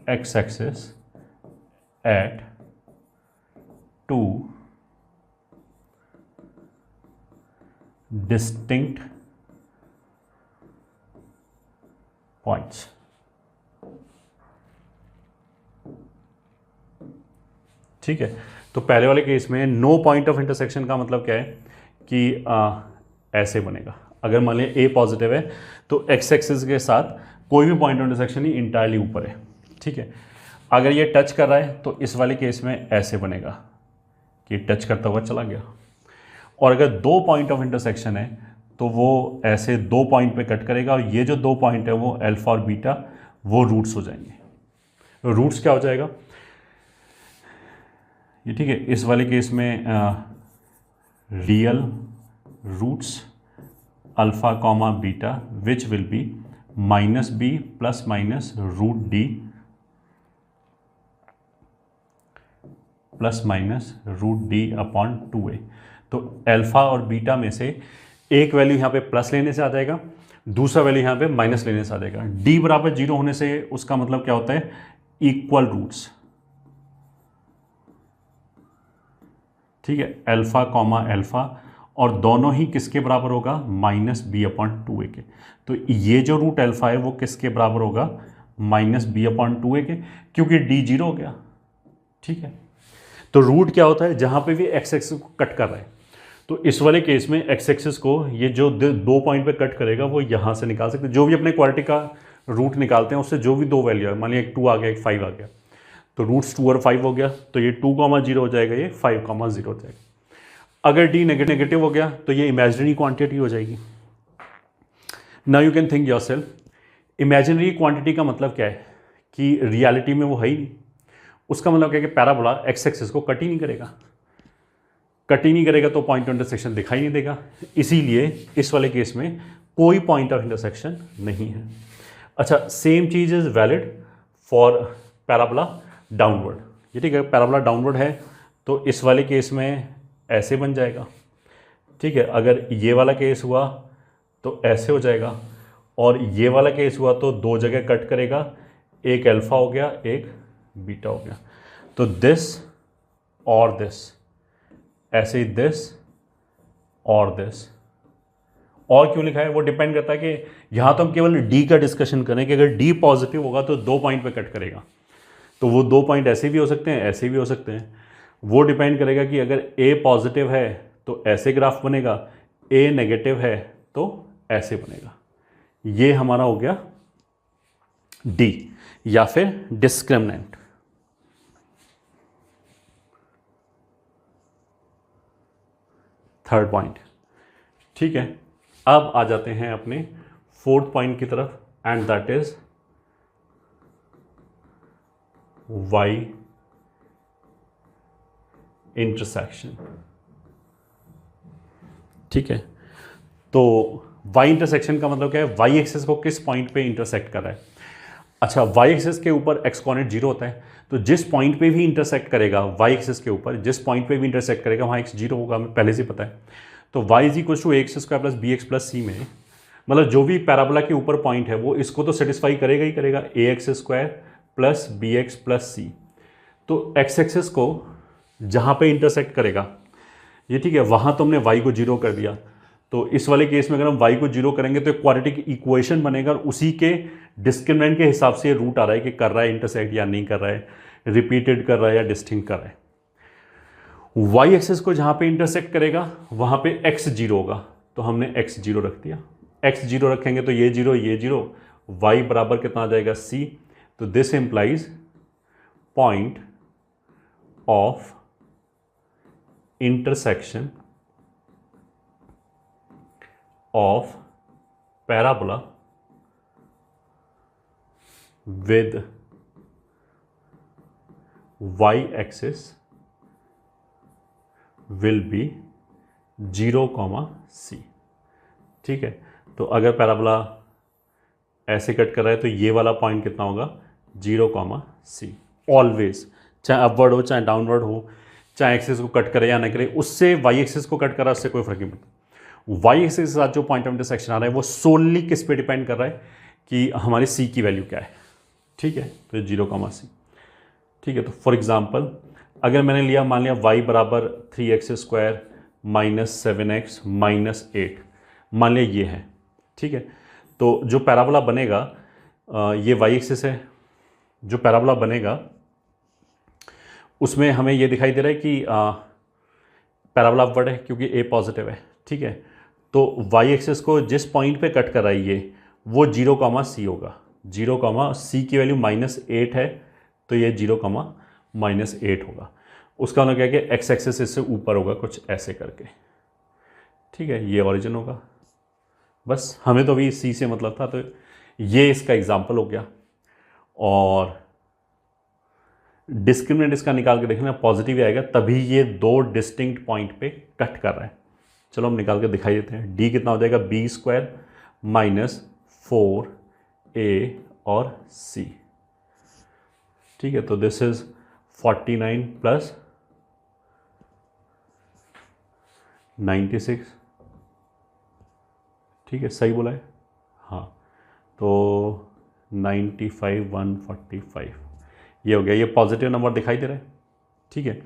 x axis at 2 distinct points. ठीक है, तो पहले वाले केस में नो पॉइंट ऑफ इंटरसेक्शन का मतलब क्या है कि ऐसे बनेगा। अगर मान लिया ए पॉजिटिव है तो एक्स एक्सिस के साथ कोई भी point of intersection he entirely ऊपर है। ठीक है, अगर ये टच कर रहा है तो इस वाले केस में ऐसे बनेगा कि टच करता हुआ चला गया। और अगर 2 पॉइंट ऑफ इंटरसेक्शन है तो वो ऐसे 2 पॉइंट पे कट करेगा, और ये जो 2 पॉइंट है वो अल्फा और बीटा वो रूट्स हो जाएंगे। रूट्स क्या हो जाएगा ये, ठीक है, इस वाले केस में real roots alpha comma beta which will be -b plus minus root d plus minus root d upon 2a। तो अल्फा और बीटा में से एक वैल्यू यहाँ पे प्लस लेने से आ जाएगा, दूसरा वैल्यू यहाँ पे माइनस लेने से आ जाएगा। d बराबर 0 होने से उसका मतलब क्या होता है, इक्वल रूट्स। ठीक है, अल्फा कॉमा अल्फा, और दोनों ही किसके बराबर होगा, -b अपॉन 2a के। तो ये जो रूट अल्फा है वो किसके बराबर होगा, -b अपॉन 2a के, क्योंकि d 0 हो गया। ठीक है, तो रूट क्या होता है, जहां पे भी एक्स एक्सिस को कट कर रहा है, तो इस वाले केस में एक्स एक्सिस को ये जो 2 पॉइंट पे कट करेगा वो यहां से निकाल सकते हैं। जो भी अपने क्वाड्रेटिक का रूट निकालते हैं उससे जो भी 2 वैल्यू है, मान लिया एक 2 आ गया एक 5 आ गया, तो रूट्स 2 और 5 हो गया, तो ये 2,0 हो जाएगा, ये 5,0 हो जाएगा। अगर डी नेगेटिव हो गया तो ये इमेजिनरी क्वांटिटी हो जाएगी। Now you can think yourself, imaginary quantity का मतलब क्या है कि रियलिटी में वो है ही नहीं। उसका मतलब क्या है कि पैराबोला एक्स एक्सिस को कट ही नहीं करेगा, कट ही नहीं करेगा तो पॉइंट ऑफ इंटरसेक्शन दिखाई नहीं देगा। इसीलिए इस वाले केस में कोई पॉइंट ऑफ इंटरसेक्शन नहीं है। अच्छा, सेम चीज is valid for parabola downward. ये ठीक है, पैराबोला डाउनवर्ड है तो इस वाले केस में ऐसे बन जाएगा। ठीक है, अगर ये वाला केस हुआ तो ऐसे हो जाएगा, और ये वाला केस हुआ तो 2 जगह कट करेगा, एक अल्फा हो गया एक बीटा हो गया। तो दिस और दिस, ऐसे ही दिस और दिस। और क्यों लिखा है वो डिपेंड करता है कि यहां तो हम केवल डी का डिस्कशन करें कि अगर डी पॉजिटिव होगा तो 2 पॉइंट पे कट करेगा, तो वो 2 पॉइंट ऐसे भी हो सकते हैं ऐसे भी हो सकते हैं। वो डिपेंड करेगा कि अगर ए पॉजिटिव है तो ऐसे ग्राफ बनेगा, ए नेगेटिव है तो ऐसे बनेगा। ये हमारा हो गया डी या फिर डिस्क्रिमिनेंट। Third point. ठीक है, अब आ जाते हैं अपने 4th पॉइंट की तरफ, and that is y intersection. ठीक है, तो वाई इंटरसेक्शन का मतलब क्या है, वाई एक्सिस को किस पॉइंट पे इंटरसेक्ट कर रहा है। अच्छा, वाई एक्सिस के ऊपर एक्स कोऑर्डिनेट 0 होता है, तो जिस पॉइंट पे भी इंटरसेक्ट करेगा वाई एक्सिस के ऊपर, जिस पॉइंट पे भी इंटरसेक्ट करेगा वहाँ एक्स 0 होगा, हमें पहले से पता है। तो Y is equal to A X square plus B X plus C में, मतलब जो भी पैराबोला के ऊपर पॉइंट है वो इसको तो सेटिस्फाई करेगा ही करेगा, A X square plus B X plus C. तो एक्स एक्सिस को जहाँ पे इंटरसेक्ट करेगा ये, ठीक है, वहाँ तो हमने वाई को 0 कर दिया। तो इस वाले केस में अगर हम y को 0 करेंगे तो एक क्वाड्रेटिक इक्वेशन बनेगा और उसी के डिस्क्रिमिनेंट के हिसाब से रूट आ रहा है कि कर रहा है इंटरसेक्ट या नहीं कर रहा है, रिपीटेड कर रहा है या डिस्टिंक्ट कर रहा है। y एक्सिस को जहाँ पे इंटरसेक्ट करेगा वहाँ पे x 0 होगा, तो हमने x 0 रख दिया। x 0 रखेंगे तो ये 0, y बराबर कितना आ जाएगा c। तो this implies point of intersection of parabola with y axis will be 0, c। ठीक है, तो अगर पैराबोला ऐसे कट कर रहा है तो ये वाला पॉइंट कितना होगा, 0, c। ऑलवेज, चाहे अपवर्ड हो चाहे डाउनवर्ड हो, चाहे एक्सिस को कट करे या ना करे, उससे वाई एक्सिस को कट करा उससे कोई फर्क नहीं पड़ता। वाई एक्सिस के साथ जो पॉइंट ऑफ इंटरसेक्शन आ रहा है वो सोनली किस पे डिपेंड कर रहा है कि हमारी सी की वैल्यू क्या है। ठीक है, तो 0, c। ठीक है, तो फॉर एग्जांपल अगर मैंने लिया, मान लिया y बराबर 3x square minus 7x minus 8, मान लिया ये है। ठीक है, तो जो पैराबोला बनेगा, ये y एक्सिस है, जो पैराबोला बनेगा उसमें हमें ये दिखाई दे रहा है कि पैराबोला अपवर्ड है क्योंकि a पॉजिटिव है। ठीक है, तो y एक्सिस को जिस पॉइंट पे कट कर रहा है ये, वो 0, c होगा। 0, c की वैल्यू -8 है, तो ये 0, -8 होगा। उसका मतलब क्या है कि x एक्सिस इससे ऊपर होगा कुछ ऐसे करके। ठीक है, ये ओरिजिन होगा। बस हमें तो अभी c से मतलब था, तो ये इसका एग्जाम्पल हो गया। और डिस्क्रिमिनेंट इसका निकाल के देखना, पॉजिटिव आएगा तभी ये दो डिस्टिंक्ट पॉइंट पे कट कर रहा है। चलो हम निकाल के दिखाई देते हैं। d कितना हो जाएगा, b स्क्वायर माइनस 4a और c। ठीक है, तो दिस इज 49 प्लस 96। ठीक है, सही बोला है, हाँ। तो 95 145 ये हो गया, ये पॉजिटिव नंबर दिखाई दे रहा है। ठीक है,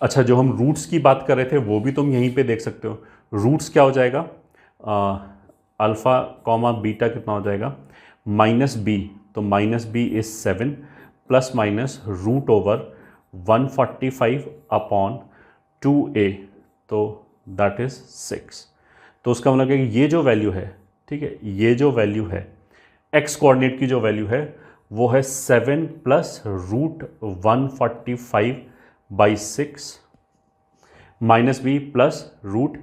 अच्छा, जो हम रूट्स की बात कर रहे थे वो भी तुम यहीं पे देख सकते हो। रूट्स क्या हो जाएगा, अल्फ़ा कॉमा बीटा कितना हो जाएगा, -b, तो -b is 7 plus minus root over 145 upon 2a, तो दैट इज 6। तो उसका मतलब है कि ये जो वैल्यू है, ठीक है, ये जो वैल्यू है एक्स कोऑर्डिनेट की जो वैल्यू है वो है 7 plus root 145/6 minus b plus root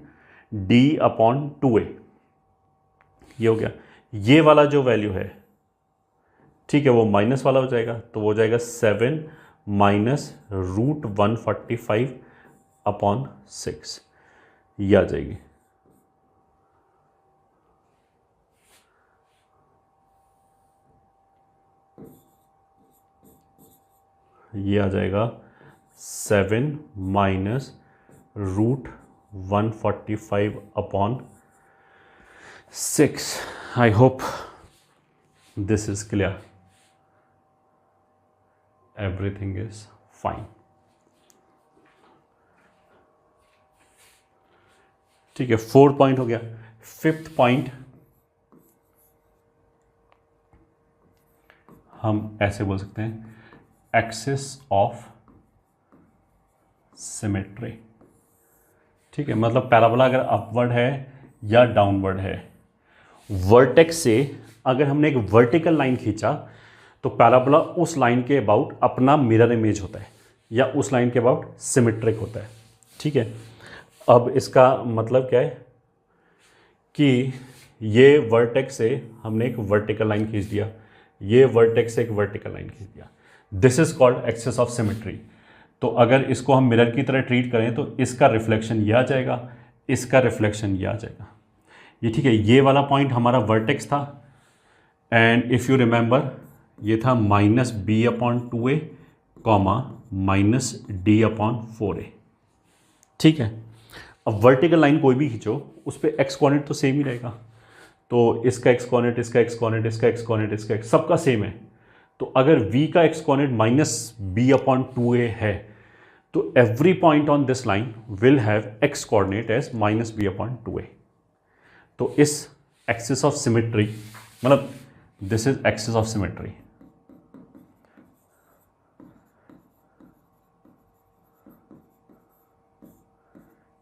d upon 2a। ये हो गया, ये वाला जो वैल्यू है, ठीक है, वो माइनस वाला हो जाएगा, तो वो हो जाएगा 7 माइनस रूट 145/6, ये आ जाएगी। ये आ जाएगा 7 minus root 145/6। I hope this is clear, everything is fine. ठीक है, 4th पॉइंट हो गया। 5th पॉइंट हम ऐसे बोल सकते हैं, एक्सिस ऑफ सिमेट्री। ठीक है, मतलब पैराबोला अगर अपवर्ड है या डाउनवर्ड है, वर्टेक्स से अगर हमने एक वर्टिकल लाइन खींचा तो पैराबोला उस लाइन के अबाउट अपना मिरर इमेज होता है या उस लाइन के अबाउट सिमेट्रिक होता है। ठीक है, अब इसका मतलब क्या है कि ये वर्टेक्स से हमने एक वर्टिकल लाइन खींच दिया, ये वर्टेक्स से एक वर्टिकल लाइन खींच दिया, this is called axis of symmetry. तो अगर इसको हम मिरर की तरह ट्रीट करें तो इसका रिफ्लेक्शन ये आ जाएगा, इसका रिफ्लेक्शन ये आ जाएगा। ये ठीक है, ये वाला पॉइंट हमारा वर्टेक्स था, एंड इफ़ यू रिमेंबर ये था -b/2a कॉमा -d/4a। ठीक है, अब वर्टिकल लाइन कोई भी खींचो उस पर एक्स कोऑर्डिनेट तो सेम ही रहेगा, तो इसका एक्स कोऑर्डिनेट, इसका एक्स कोऑर्डिनेट, इसका एक्स कोऑर्डिनेट, इसका एक्स, सबका सेम है। तो अगर v का एक्स कोऑर्डिनेट -b/2a है तो every point on this line will have x coordinate as -b/2a। तो इस एक्सिस ऑफ सिमेट्री, मतलब this is axis of symmetry.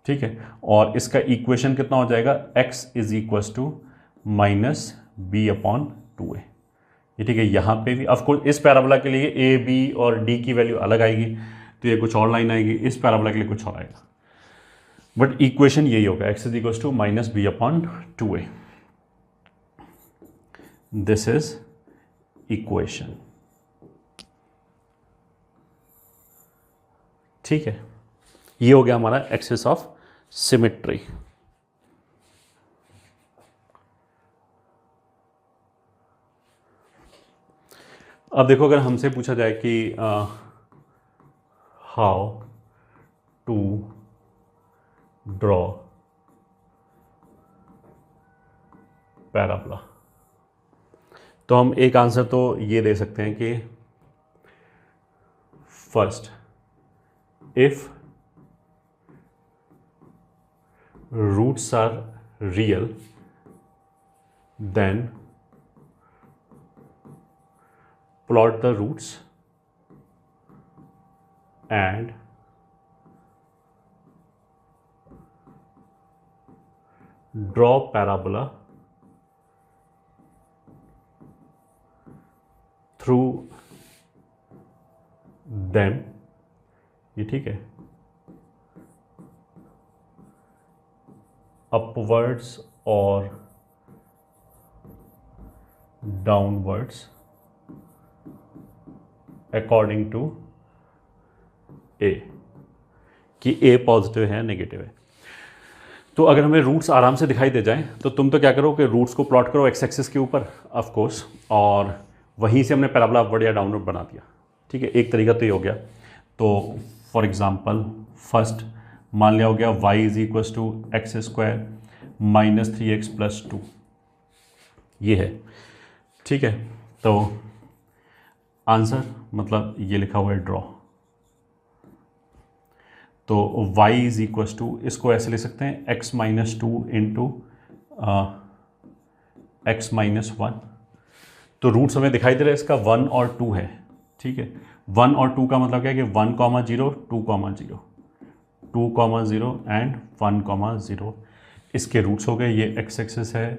ठीक है, और इसका इक्वेशन कितना हो जाएगा, x is equals to -b/2a। ये ठीक है, यहाँ पे भी ऑफकोर्स इस पैराबोला के लिए a, b और d की वैल्यू अलग आएगी, तो ये कुछ और लाइन आएगी, इस पैराबोला के लिए कुछ और आएगा, बट इक्वेशन यही होगा, x is equals to -b/2a। This is equation. ठीक है, ये हो गया हमारा एक्सिस ऑफ सिमेट्री। अब देखो, अगर हमसे पूछा जाए कि हाउ टू ड्रॉ पैराबोला, तो हम एक आंसर तो ये दे सकते हैं कि first, if roots are real, then plot the roots and draw parabola through them। ये ठीक है, upwards or downwards according to A, कि A पॉजिटिव है नेगेटिव है। तो अगर हमें रूट्स आराम से दिखाई दे जाए तो तुम तो क्या करो कि रूट्स को प्लॉट करो एक्स एक्सिस के ऊपर ऑफ कोर्स, और वहीं से हमने पैराबोला अपवर्ड या डाउनवर्ड बना दिया। ठीक है, एक तरीका तो ये हो गया। तो फॉर एग्जांपल फर्स्ट मान लिया हो गया y is equals to x square -3x + 2, ये है। ठीक है, तो आंसर मतलब ये लिखा हुआ है ड्रॉ। तो y इज इक्वस टू, इसको ऐसे ले सकते हैं x - 2 इंटू x - 1। तो रूट्स हमें दिखाई दे रहा है, इसका 1 और 2 है। ठीक है, 1 और 2 का मतलब क्या है कि 1, 0, 2, 0, 2, 0 एंड 1, 0 इसके रूट्स हो गए। ये एक्स एक्सिस है,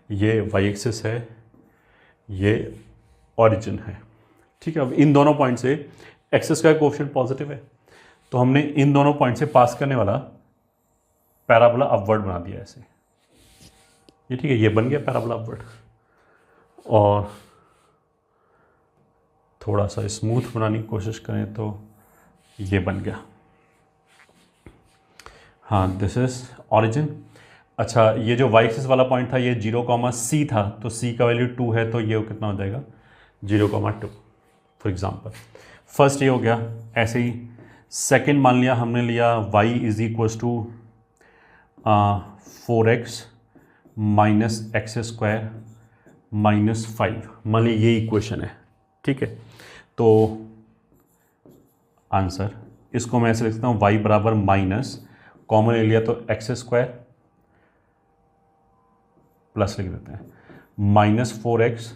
ये वाई एक्सिस है, ये ओरिजिन है। ठीक है, अब इन दोनों पॉइंट से एक्सिस का कोएफिशिएंट पॉजिटिव है, तो हमने इन दोनों पॉइंट से पास करने वाला पैराबोला अपवर्ड बना दिया ऐसे। ये ठीक है, ये बन गया पैराबोला अपवर्ड, और थोड़ा सा स्मूथ बनाने की कोशिश करें तो ये बन गया। हाँ, दिस इज ओरिजिन। अच्छा, ये जो वाई एक्सिस वाला पॉइंट था ये 0, c था, तो c का वैल्यू 2 है, तो ये कितना हो जाएगा 0,2 फॉर एग्जांपल। फर्स्ट ये हो गया। ऐसे ही सेकंड मान लिया हमने लिया y is equals to 4x - x² - 5, मान ली ये इक्वेशन है। ठीक है, तो आंसर इसको मैं ऐसे लिखता हूँ y बराबर माइनस, कॉमन ले लिया तो x² प्लस लिख देते हैं -4x,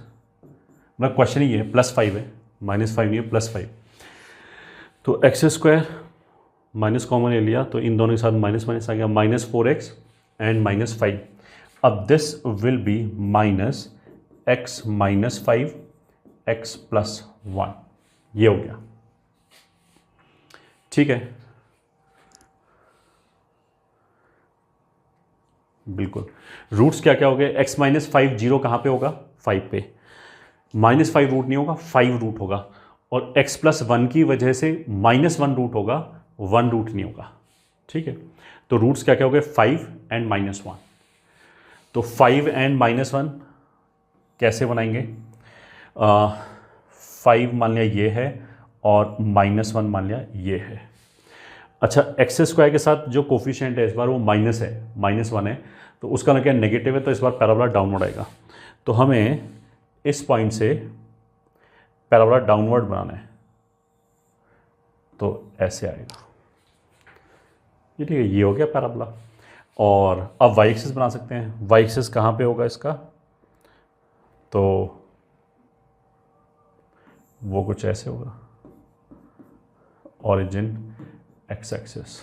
मतलब क्वेश्चन ही है, +5 है, -5 नहीं है, +5। तो x² माइनस कॉमन ले लिया तो इन दोनों के साथ माइनस माइनस आ गया, -4x एंड -5। अब this will B -x - 5 x + 1, ये हो गया। ठीक है, बिल्कुल। रूट्स क्या क्या हो गए, x - 5 0 कहाँ पे होगा, 5 पे। -5 रूट नहीं होगा, 5 रूट होगा, और x + 1 की वजह से -1 रूट होगा, 1 रूट नहीं होगा। ठीक है, तो रूट्स क्या क्या हो गए, 5 एंड -1। तो 5 and -1 कैसे बनाएंगे? 5 मान लिया ये है और -1 मान लिया ये है। अच्छा, एक्स स्क्वायर के साथ जो कोफिशिएंट है इस बार वो माइनस है, -1 है, तो उसका ना क्या नेगेटिव है, तो इस बार पैराबोला डाउनवर्ड आएगा। तो हमें इस पॉइंट से पैराबोला डाउनवर्ड बनाना है, तो ऐसे आएगा ये, ठीक है, ये हो गया पैराबोला। और अब वाई एक्सिस बना सकते हैं। वाई एक्सिस कहाँ पे होगा इसका? तो वो कुछ ऐसे होगा, ओरिजिन एक्स एक्सिस,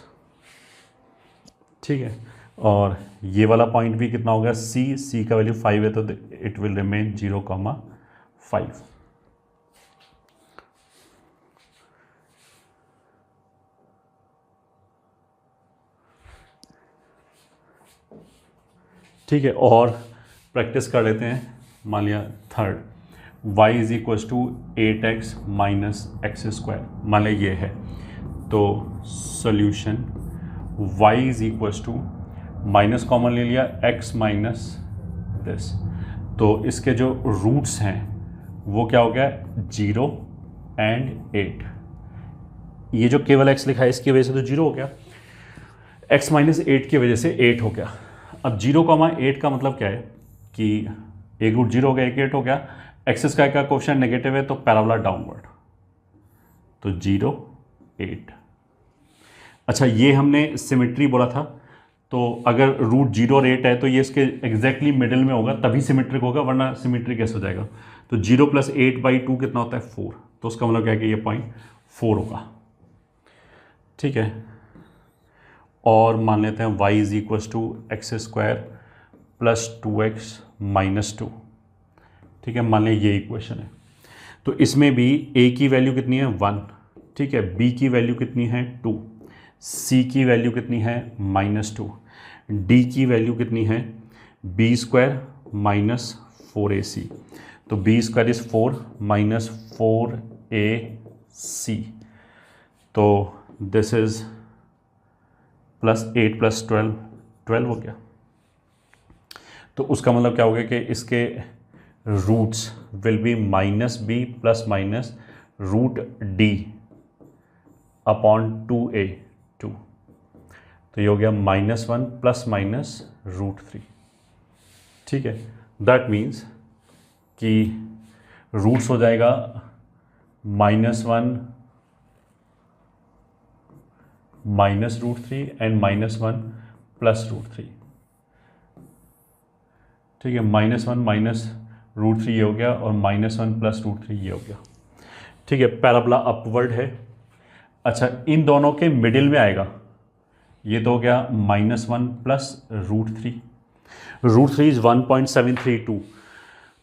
ठीक है। और ये वाला पॉइंट भी कितना होगा? सी का वैल्यू 5 है, तो इट विल रिमेन 0,5। ठीक है, और प्रैक्टिस कर लेते हैं। मान लिया third, y is equals to 8x minus x square, मान लिया ये है, तो solution y is equals to, minus common ले लिया, x माइनस दिस, तो इसके जो रूट्स हैं वो क्या हो गया? 0 and 8। ये जो केवल x लिखा है इसकी वजह से तो 0 हो गया, x माइनस 8 की वजह से 8 हो गया। अब 0,8 का मतलब क्या है कि एक रूट 0 हो गया, एक 8 हो गया। एक्स स्क्वायर का कोएफिशिएंट नेगेटिव है, तो पैराबोला डाउनवर्ड, तो 0, 8। अच्छा, ये हमने सिमेट्री बोला था, तो अगर रूट 0 और 8 है तो ये इसके एग्जैक्टली मिडिल में होगा, तभी सिमेट्रिक होगा, वरना सिमेट्री कैसे हो जाएगा? तो 0 + 8/2 कितना होता है? 4। तो उसका मतलब क्या है कि ये पॉइंट 4 होगा, ठीक है। और मान लेते हैं y is equals to x square plus 2x minus 2, ठीक है, मान लें ये इक्वेशन है। तो इसमें भी a की वैल्यू कितनी है? 1, ठीक है, b की वैल्यू कितनी है? 2, c की वैल्यू कितनी है? -2, d की वैल्यू कितनी है? b स्क्वायर माइनस 4ac, तो b square is 4 minus 4ac, तो दिस इज +8 + 12 हो गया। तो उसका मतलब क्या हो गया कि इसके roots will be -b plus minus √d upon 2a2, तो ये हो गया -1 प्लस माइनस √3, ठीक है। दैट मीन्स कि रूट्स हो जाएगा -1 माइनस √3 एंड -1 प्लस √3, ठीक है, -1 माइनस √3 ये हो गया और -1 प्लस √3 ये हो गया, ठीक है। पैराबोला अपवर्ड है। अच्छा, इन दोनों के मिडिल में आएगा, ये तो हो गया -1 प्लस √3, √3 इज 1.732,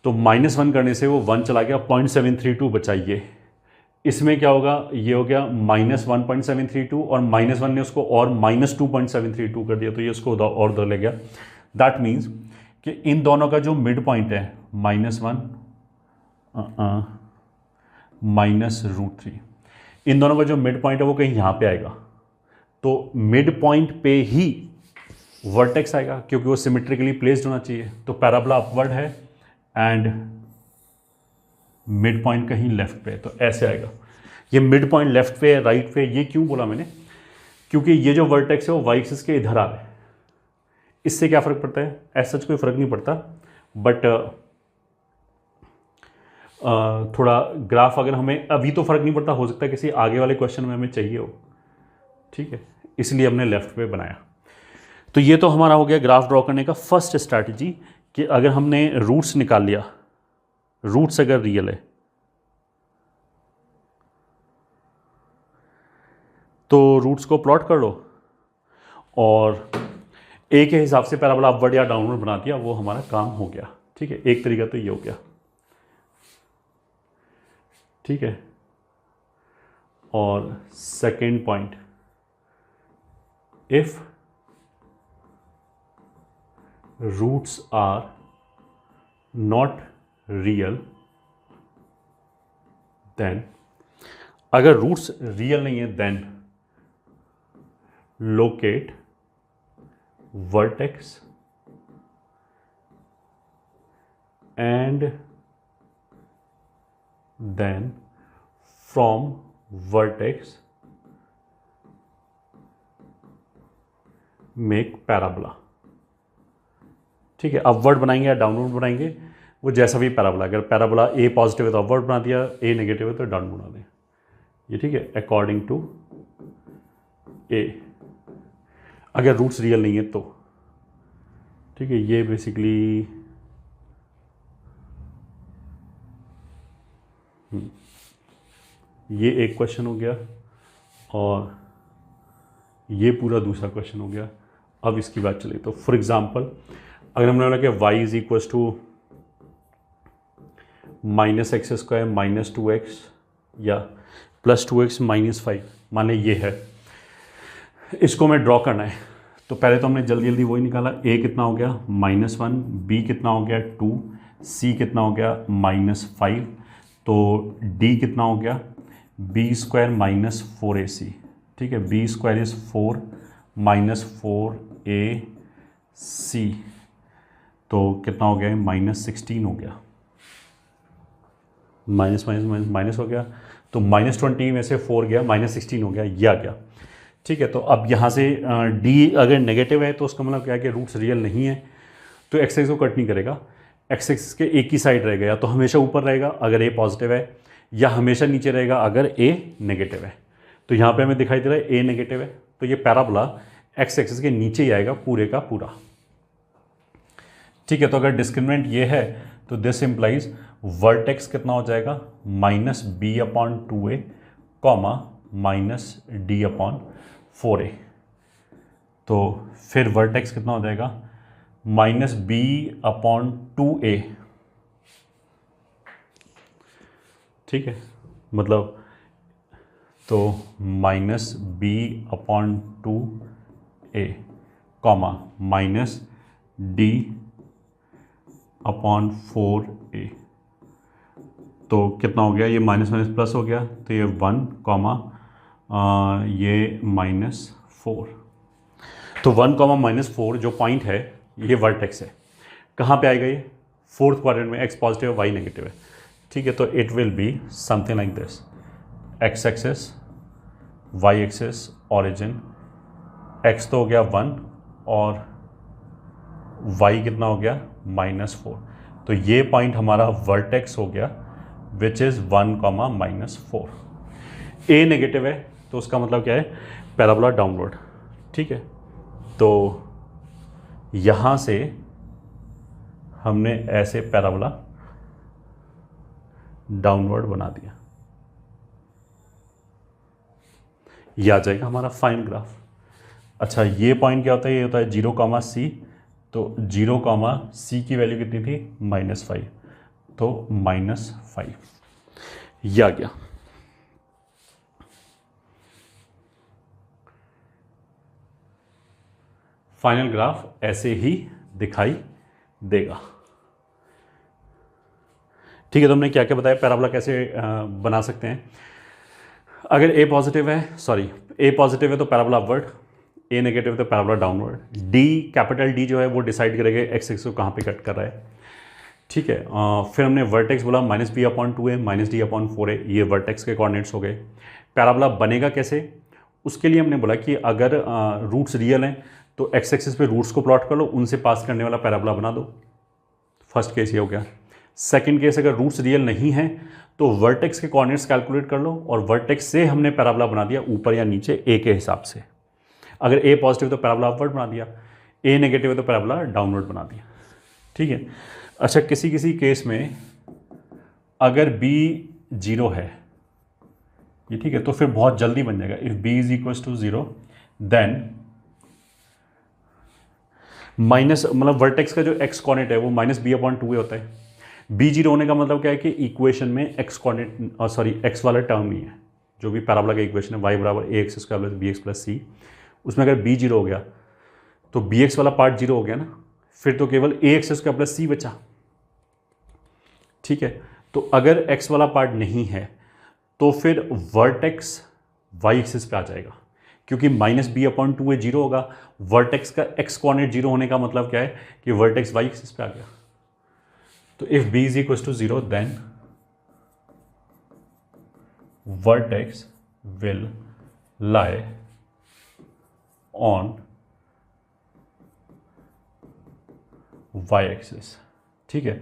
तो -1 करने से वो 1 चला गया, 0.732 बचा ये। इसमें क्या होगा? ये हो गया -1.732 और -1 ने उसको और -2.732 कर दिया, तो ये उसको और दो ले गया। दैट मीन्स कि इन दोनों का जो मिड पॉइंट है -1 माइनस √3, इन दोनों का जो मिड पॉइंट है वो कहीं यहाँ पे आएगा, तो मिड पॉइंट पे ही वर्टेक्स आएगा, क्योंकि वो सिमेट्रिकली प्लेस्ड होना चाहिए। तो पैराबोला अपवर्ड है एंड मिड पॉइंट कहीं लेफ्ट पे, तो ऐसे आएगा। ये मिड पॉइंट लेफ्ट पे है, राइट पे, ये क्यों बोला मैंने? क्योंकि ये जो वर्टेक्स है वो वाई एक्सिस के इधर आ रहा है। इससे क्या फ़र्क पड़ता है? ऐसा कोई फ़र्क नहीं पड़ता, बट थोड़ा ग्राफ अगर हमें अभी तो फ़र्क नहीं पड़ता, हो सकता है किसी आगे वाले क्वेश्चन में हमें चाहिए हो, ठीक है, इसलिए हमने लेफ्ट पे बनाया। तो ये तो हमारा हो गया ग्राफ ड्रॉ करने का फर्स्ट स्ट्रैटेजी, कि अगर हमने रूट्स निकाल लिया, रूट्स अगर रियल है तो रूट्स को प्लॉट कर लो और ए के हिसाब से पैराबोला अपवर्ड या डाउनवर्ड बना दिया, वो हमारा काम हो गया, ठीक है। एक तरीका तो ये हो गया, ठीक है। और second point, if roots are not real then, अगर रूट्स रियल नहीं है then locate vertex and then from vertex make parabola. ठीक है, अपवर्ड बनाएंगे या डाउनवर्ड बनाएंगे, वो जैसा भी पैराबोला, अगर पैराबोला ए पॉजिटिव है तो अपवर्ड बना दिया, ए नेगेटिव है तो डाउनवर्ड बना दिया, ये ठीक है, अकॉर्डिंग टू ए, अगर रूट्स रियल नहीं है तो। ठीक है, ये बेसिकली ये एक क्वेश्चन हो गया और ये पूरा दूसरा क्वेश्चन हो गया। अब इसकी बात चले तो फॉर एग्जांपल अगर हमने बोला कि y is equal to -x² -2x या +2x -5, माने ये है, इसको मैं ड्रॉ करना है, तो पहले तो हमने जल्दी जल्दी वही निकाला, a कितना हो गया -1, b कितना हो गया 2, c कितना हो गया -5, तो d कितना हो गया b² -4ac। ठीक है, b² इज़ 4 -4ac, तो कितना हो गया -16 हो गया, माइनस माइनस माइनस माइनस हो गया, तो -20 में से 4 गया, -16 हो गया, ये आ गया। ठीक है, तो अब यहाँ से d अगर नेगेटिव है तो उसका मतलब क्या है कि रूट्स रियल नहीं है, तो x एक्सिस को कट नहीं करेगा, x एक्सिस के एक ही साइड रहेगा, या तो हमेशा ऊपर रहेगा अगर a पॉजिटिव है, या हमेशा नीचे रहेगा अगर a नेगेटिव है। तो यहाँ पे हमें दिखाई दे रहा है a नेगेटिव है, तो ये पैराबोला x एक्सिस के नीचे ही आएगा पूरे का पूरा। ठीक है, तो अगर डिस्क्रिमिनेंट ये है तो दिस इम्प्लाइज वर्टेक्स कितना हो जाएगा -b/2a -d/4a, तो फिर वर्टेक्स कितना हो जाएगा -b/2a। ठीक है, मतलब तो -b/2a -d/4a, तो कितना हो गया, ये माइनस माइनस प्लस हो गया, तो ये 1, ये -4, तो 1, -4 जो पॉइंट है ये वर्टेक्स है, कहाँ पे आएगा ये 4th क्वाड्रेंट में, x पॉजिटिव है y नेगेटिव है। ठीक है, तो it will be something like this, x axis, y axis, origin, x तो हो गया 1 और y कितना हो गया -4, तो ये पॉइंट हमारा वर्टेक्स हो गया विच इज़ 1, -4। a नेगेटिव है तो उसका मतलब क्या है, पैराबोला डाउनवर्ड। ठीक है, तो यहाँ से हमने ऐसे पैराबोला डाउनवर्ड बना दिया, ये आ जाएगा हमारा फाइनल ग्राफ। अच्छा, ये पॉइंट क्या होता है, ये होता है 0, c, तो 0, c की वैल्यू कितनी थी -5, तो -5 ये आ गया। फाइनल ग्राफ ऐसे ही दिखाई देगा। ठीक है, तो हमने क्या क्या बताया, पैराबोला कैसे बना सकते हैं। अगर a पॉजिटिव है, a पॉजिटिव है तो पैराबोला अपवर्ड, a नेगेटिव है तो पैराबोला डाउनवर्ड, कैपिटल D जो है वो डिसाइड करेगा x एक्सिस को कहाँ पे कट कर रहा है। ठीक है, फिर हमने वर्टेक्स बोला -b/2a -d/4a, ये वर्टेक्स के कोऑर्डिनेट्स हो गए। पैराबोला बनेगा कैसे, उसके लिए हमने बोला कि अगर रूट्स रियल हैं तो x एक्सिस पे रूट्स को प्लॉट कर लो, उनसे पास करने वाला पैराबोला बना दो। फर्स्ट केस ये हो गया। सेकंड केस, अगर रूट्स रियल नहीं हैं तो वर्टेक्स के कोऑर्डिनेट्स कैलकुलेट कर लो, और वर्टेक्स से हमने पैराबोला बना दिया ऊपर या नीचे a के हिसाब से। अगर a पॉजिटिव तो पैराबोला अपवर्ड बना दिया, a नेगेटिव है तो पैराबोला डाउनवर्ड बना दिया। ठीक है, अच्छा, किसी किसी केस में अगर b 0 है, ये ठीक है, तो फिर बहुत जल्दी बन जाएगा। If b is equal to 0 then मतलब वर्टेक्स का जो x कोऑर्डिनेट है वो -b/2a होता है। b 0 होने का मतलब क्या है कि इक्वेशन में x कोऑर्डिनेट x वाला टर्म नहीं है। जो भी पैराबोला का इक्वेशन है y = ax² + bx + c, उसमें अगर b 0 हो गया तो bx वाला पार्ट 0 हो गया ना, फिर तो केवल ax² + c बचा। ठीक है, तो अगर x वाला पार्ट नहीं है तो फिर वर्टेक्स y एक्सिस पे आ जाएगा, क्योंकि -b/2a 0 होगा। वर्टेक्स का x कोऑर्डिनेट 0 होने का मतलब क्या है कि वर्टेक्स y एक्सिस पे आ गया। तो if b is equal to 0 then vertex will lie on y axis. ठीक है,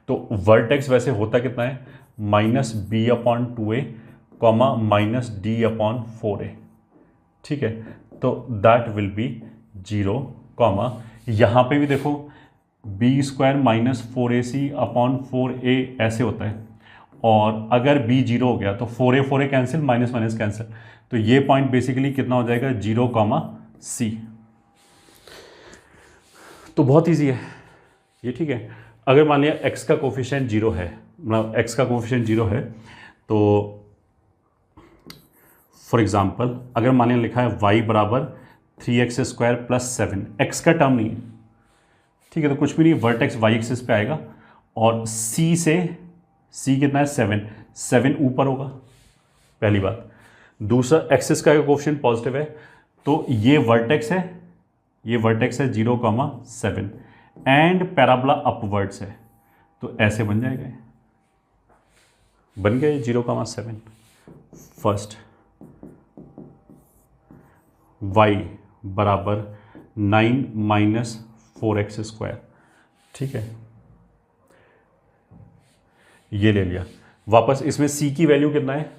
तो वर्टेक्स वैसे होता कितना है, -b/2a, -d/4a। ठीक है, तो दैट विल बी 0, यहाँ पे भी देखो b² -4ac/4a ऐसे होता है, और अगर b 0 हो गया तो 4a कैंसिल, माइनस कैंसिल, तो ये पॉइंट बेसिकली कितना हो जाएगा, 0, c। तो बहुत ईजी है ये। ठीक है, अगर मान लिया x का कोफिशिएंट 0 है, मतलब x का कोफिशिएंट 0 है, तो फॉर एग्जांपल अगर मान लिया लिखा है y बराबर 3x² + 7, x का टर्म नहीं है। ठीक है, तो कुछ भी नहीं, वर्टेक्स y एक्सिस पे आएगा, और c से, c कितना है, 7 ऊपर होगा, पहली बात। दूसरा, एक्सिस का कोफिशिएंट पॉजिटिव है, तो ये वर्टेक्स है, 0, 7, एंड पैराबोला अपवर्ड्स है, तो ऐसे बन जाएगा, बन गया 0, 7। फर्स्ट y बराबर 9 - 4x²। ठीक है, ये ले लिया। वापस इसमें c की वैल्यू कितना है,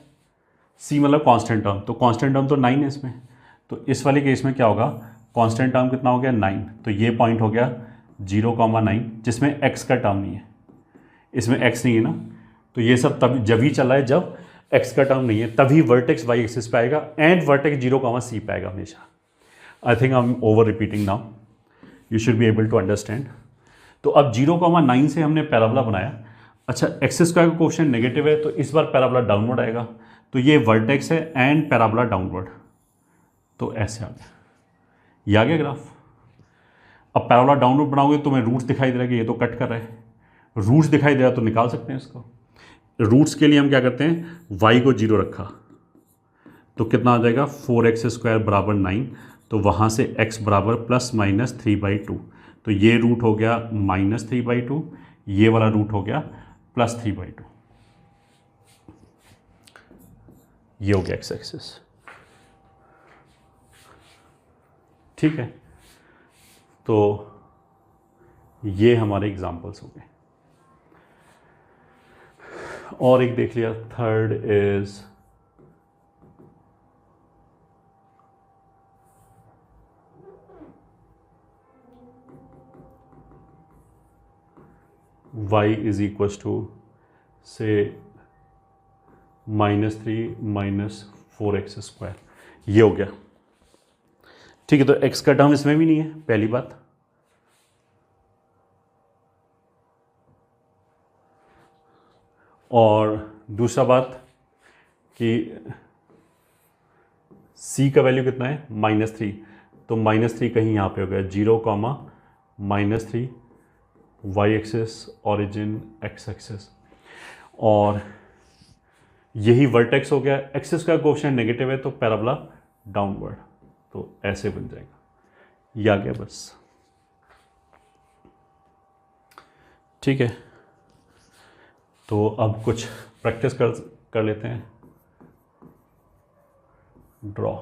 c मतलब कांस्टेंट टर्म, तो कांस्टेंट टर्म तो 9 है इसमें, तो इस वाले केस में क्या होगा, कांस्टेंट टर्म कितना हो गया, 9, तो ये पॉइंट हो गया 0, 9, जिसमें x का टर्म नहीं है, इसमें x नहीं है ना, तो ये सब तब जब ही चला है जब x का टर्म नहीं है, तभी वर्टेक्स y एक्सिस पे आएगा, एंड वर्टेक्स 0, c पे आएगा हमेशा। I think I am over repeating now, you should be able to understand. तो अब 0, 9 से हमने पैराबोला बनाया। अच्छा, x² का कोफिशिएंट नेगेटिव है, तो इस बार पैराबोला डाउनवर्ड आएगा, तो ये वर्टेक्स है एंड पैराबोला डाउनवर्ड, तो ऐसे आ गया, ये आ गया ग्राफ। अब पैराबोला डाउनवर्ड बनाओगे तो तुम्हें रूट्स दिखाई दे रहा है कि ये तो कट कर रहा है, रूट्स दिखाई दे रहा है तो निकाल सकते हैं इसको। रूट्स के लिए हम क्या करते हैं, y को 0 रखा, तो कितना आ जाएगा, 4x² बराबर 9, तो वहाँ से x बराबर ±3/2, तो ये रूट हो गया -3/2, ये वाला रूट हो गया +3/2, ये हो गया x एक्सिस। ठीक है, तो ये हमारे एग्जाम्पल्स हो गए। और एक देख लिया, third is y is equal to से -3 - 4x², ये हो गया। ठीक है, तो x का टर्म इसमें भी नहीं है, पहली बात। और दूसरा बात कि c का वैल्यू कितना है, -3, तो -3 कहीं यहाँ पे हो गया, 0, -3, y axis, origin x axis, और यही वर्टेक्स हो गया। एक्सिस का कोफिशिएंट नेगेटिव है, तो पैराबोला डाउनवर्ड, तो ऐसे बन जाएगा, ये आ गया बस। ठीक है, तो अब कुछ प्रैक्टिस कर लेते हैं। ड्रॉ,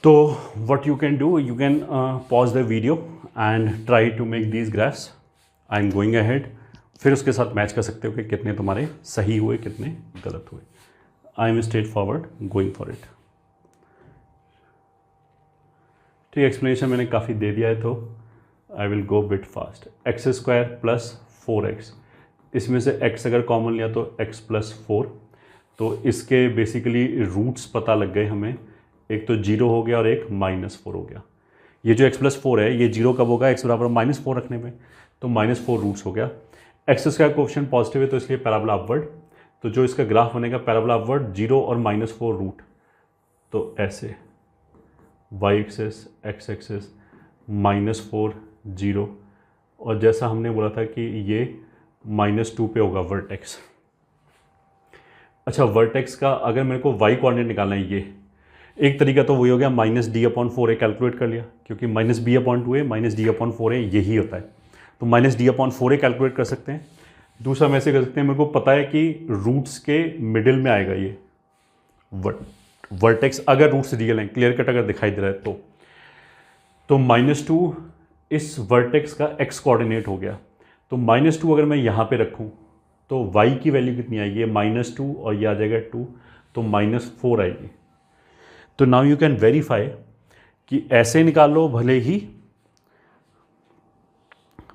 तो what you can do, you can pause the video and try to make these graphs. I am going ahead. फिर उसके साथ मैच कर सकते हो कि कितने तुम्हारे सही हुए कितने गलत हुए. I am straight forward going for it. ठीक, एक्सप्लेनेशन मैंने काफ़ी दे दिया है तो I will go bit fast. X square plus 4x, इसमें से x अगर कॉमन लिया तो x प्लस 4, तो इसके बेसिकली रूट्स पता लग गए हमें. एक तो 0 हो गया और एक -4 हो गया. ये जो x प्लस 4 है ये 0 कब होगा, x बराबर -4 रखने में, तो -4 रूट्स हो गया. एक्स स्क्वायर कोएफिशिएंट पॉजिटिव है तो इसलिए पैराबोला अपवर्ड, तो जो इसका ग्राफ बनेगा पैराबोला अपवर्ड 0 और -4 रूट, तो ऐसे y एक्सेस x एक्सेस -4 0, और जैसा हमने बोला था कि ये -2 पे होगा वर्टेक्स. अच्छा, वर्टेक्स का अगर मेरे को y कोऑर्डिनेट निकालना है, ये एक तरीका तो वही हो गया -d/4a कैलकुलेट कर लिया, क्योंकि -b/2a -d/4a यही होता है, तो -d/4a कैलकुलेट कर सकते हैं. दूसरा हम ऐसे कर सकते हैं, मेरे को पता है कि रूट्स के मिडिल में आएगा ये वर्टेक्स, अगर रूट्स रियल हैं, क्लियर कट अगर दिखाई दे रहा है तो -2 इस वर्टेक्स का x कोऑर्डिनेट हो गया. तो -2 अगर मैं यहाँ पे रखूँ तो y की वैल्यू कितनी आएगी, -2 और ये आ जाएगा 2, तो -4 आएगी. तो नाउ यू कैन वेरीफाई कि ऐसे निकाल लो भले ही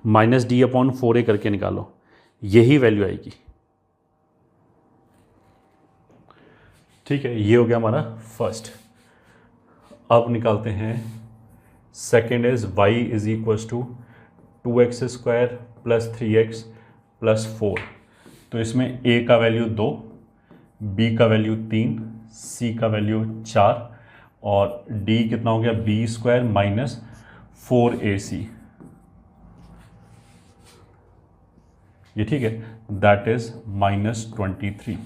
-d/4a करके निकालो, यही वैल्यू आएगी. ठीक है, ये हो गया हमारा फर्स्ट. अब निकालते हैं second is y is equals to 2x square plus 3x plus 4. तो इसमें a का वैल्यू 2, b का वैल्यू 3, c का वैल्यू 4 और d कितना हो गया, b स्क्वायर माइनस 4ac. ये ठीक है, दैट इज -23.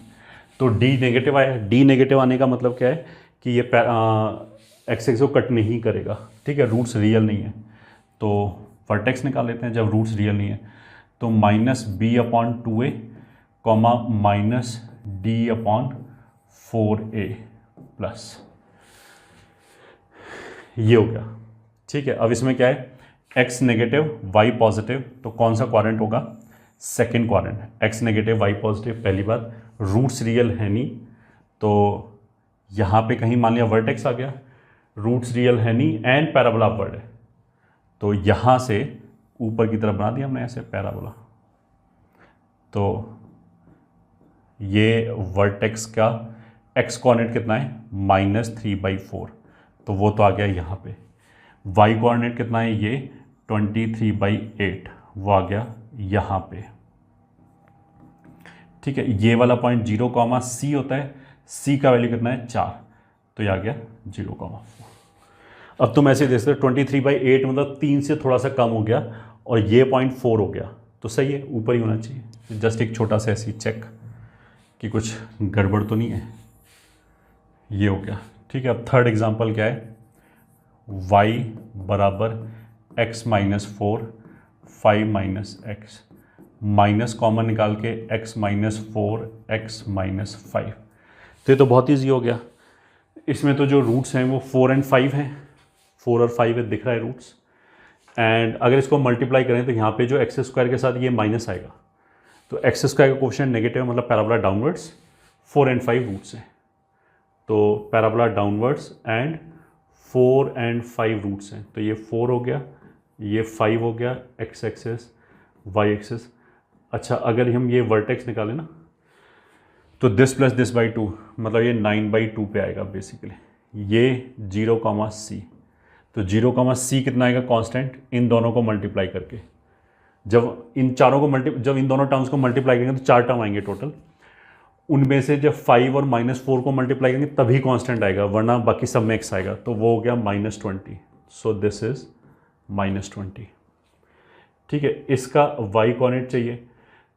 तो d नेगेटिव आया. d नेगेटिव आने का मतलब क्या है कि ये एक्स एक्स को कट नहीं करेगा. ठीक है, रूट्स रियल नहीं है, तो वर्टेक्स निकाल लेते हैं जब रूट्स रियल नहीं है. तो -b/2a कॉमा -d/4a प्लस, ये हो गया. ठीक है, अब इसमें क्या है, x नेगेटिव y पॉजिटिव, तो कौन सा क्वाड्रेंट होगा, second quadrant. x negative y positive, पहली बात रूट्स रियल है नहीं, तो यहाँ पे कहीं मान लिया वर्टेक्स आ गया, रूट्स रियल है नहीं एंड पैराबोला अपवर्ड है, तो यहाँ से ऊपर की तरफ बना दिया हमने ऐसे पैराबोला. तो ये वर्टेक्स का x कोऑर्डिनेट कितना है, -3/4, तो वो तो आ गया यहाँ पे. y कोऑर्डिनेट कितना है, ये 23/8, वो आ गया यहाँ पे. ठीक है, ये वाला पॉइंट 0, c होता है, c का वैल्यू कितना है 4, तो ये आ गया 0,4. अब तुम ऐसे देख सकते हो 23/8 मतलब 3 से थोड़ा सा कम हो गया और ये पॉइंट 4 हो गया, तो सही है, ऊपर ही होना चाहिए. जस्ट एक छोटा सा ऐसी चेक कि कुछ गड़बड़ तो नहीं है. ये हो गया. ठीक है, अब थर्ड एग्जांपल क्या है, y बराबर x -4 5 -x, माइनस कॉमन निकाल के x -4 x -5. तो ये तो बहुत ईजी हो गया. इसमें तो जो रूट्स हैं वो 4 और 5 हैं, 4 और 5 है, दिख रहा है रूट्स. एंड अगर इसको मल्टीप्लाई करें तो यहाँ पे जो एक्स स्क्वायर के साथ ये माइनस आएगा, तो एक्स स्क्वायर का कोएफिशिएंट नेगेटिव मतलब पैराबोला डाउनवर्ड्स, 4 और 5 रूट्स हैं, तो पैराबोला डाउनवर्ड्स एंड 4 और 5 रूट्स हैं, तो ये 4 हो गया, ये 5 हो गया, एक्स एक्सेस वाई एक्सेस. अच्छा, अगर हम ये वर्टेक्स निकालें ना, तो दिस प्लस दिस बाई 2 मतलब ये 9/2 पे आएगा बेसिकली. ये 0, तो 0, कितना आएगा कांस्टेंट, इन दोनों को मल्टीप्लाई करके. जब इन दोनों टर्म्स को मल्टीप्लाई करेंगे तो 4 टर्म आएंगे टोटल. उनमें से जब 5 और -4 को मल्टीप्लाई करेंगे तभी कांस्टेंट आएगा, वरना बाकी सब में x आएगा, तो वो हो गया -20. So this is -20. ठीक है, इसका y कोऑर्डिनेट चाहिए,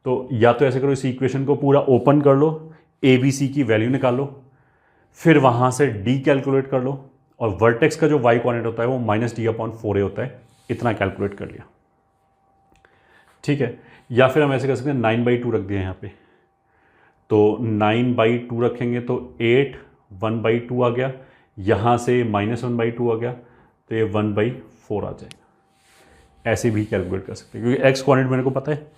तो या तो ऐसे करो, इस इक्वेशन को पूरा ओपन कर लो, ABC की वैल्यू निकालो, फिर वहाँ से d कैलकुलेट कर लो, और वर्टेक्स का जो y कोऑर्डिनेट होता है वो -d/4a होता है, इतना कैलकुलेट कर लिया. ठीक है, या फिर हम ऐसे कर सकते हैं 9/2 रख दिया यहाँ पे, तो 9/2 रखेंगे तो 8 1/2 आ गया, यहाँ से -1/2 आ गया तो ये 1/4 आ जाएगा। ऐसे भी कैलकुलेट कर सकते हैं क्योंकि एक्स कोऑर्डिनेट मेरे को पता है।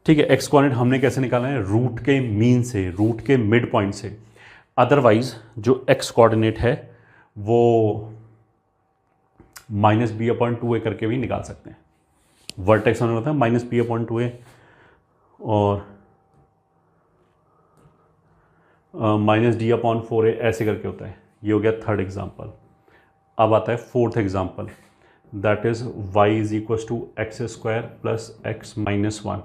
ठीक है, एक्स कोऑर्डिनेट हमने कैसे निकाला है, रूट के मीन से, रूट के मिड पॉइंट से। अदरवाइज जो एक्स कोऑर्डिनेट है वो -b/2a करके भी निकाल सकते हैं। वर्टेक्स हमें होता है -b/2a और -d/4a ऐसे करके होता है। ये हो गया थर्ड एग्जाम्पल। अब आता है fourth example, that is y = x² + x - 1।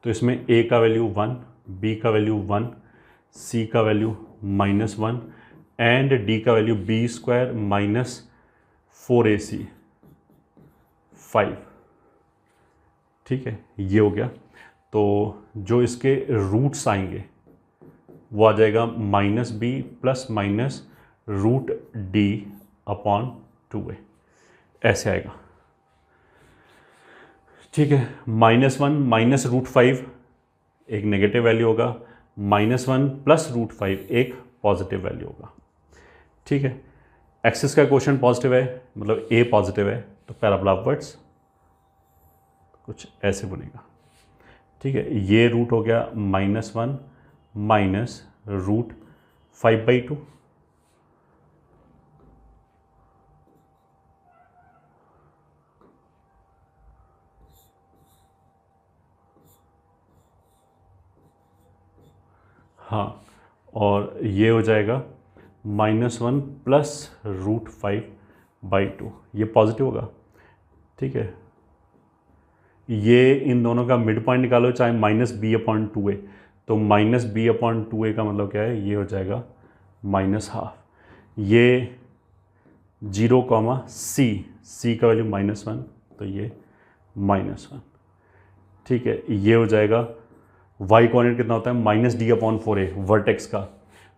तो इसमें a का वैल्यू 1, b का वैल्यू 1, c का वैल्यू -1 एंड d का वैल्यू b² - 4ac 5। ठीक है, ये हो गया। तो जो इसके रूट्स आएंगे वो आ जाएगा -b ± √d/2a, ऐसे आएगा। ठीक है, -1 - √5 एक नेगेटिव वैल्यू होगा, -1 + √5 एक पॉजिटिव वैल्यू होगा। ठीक है, एक्सिस का क्वेश्चन पॉजिटिव है, मतलब a पॉजिटिव है, तो पैराबोला अपवर्ड्स कुछ ऐसे बनेगा। ठीक है, ये रूट हो गया -1 - √5/2। हाँ, और ये हो जाएगा -1 + √5/2, ये पॉजिटिव होगा। ठीक है, ये इन दोनों का मिड पॉइंट निकालो, चाहे -b/2a, तो -b/2a का मतलब क्या है, ये हो जाएगा -12। ये 0, c का वैल्यू -1, तो ये -1। ठीक है, ये हो जाएगा y कोऑर्डिनेट कितना होता है, -d/4a वर्टेक्स का,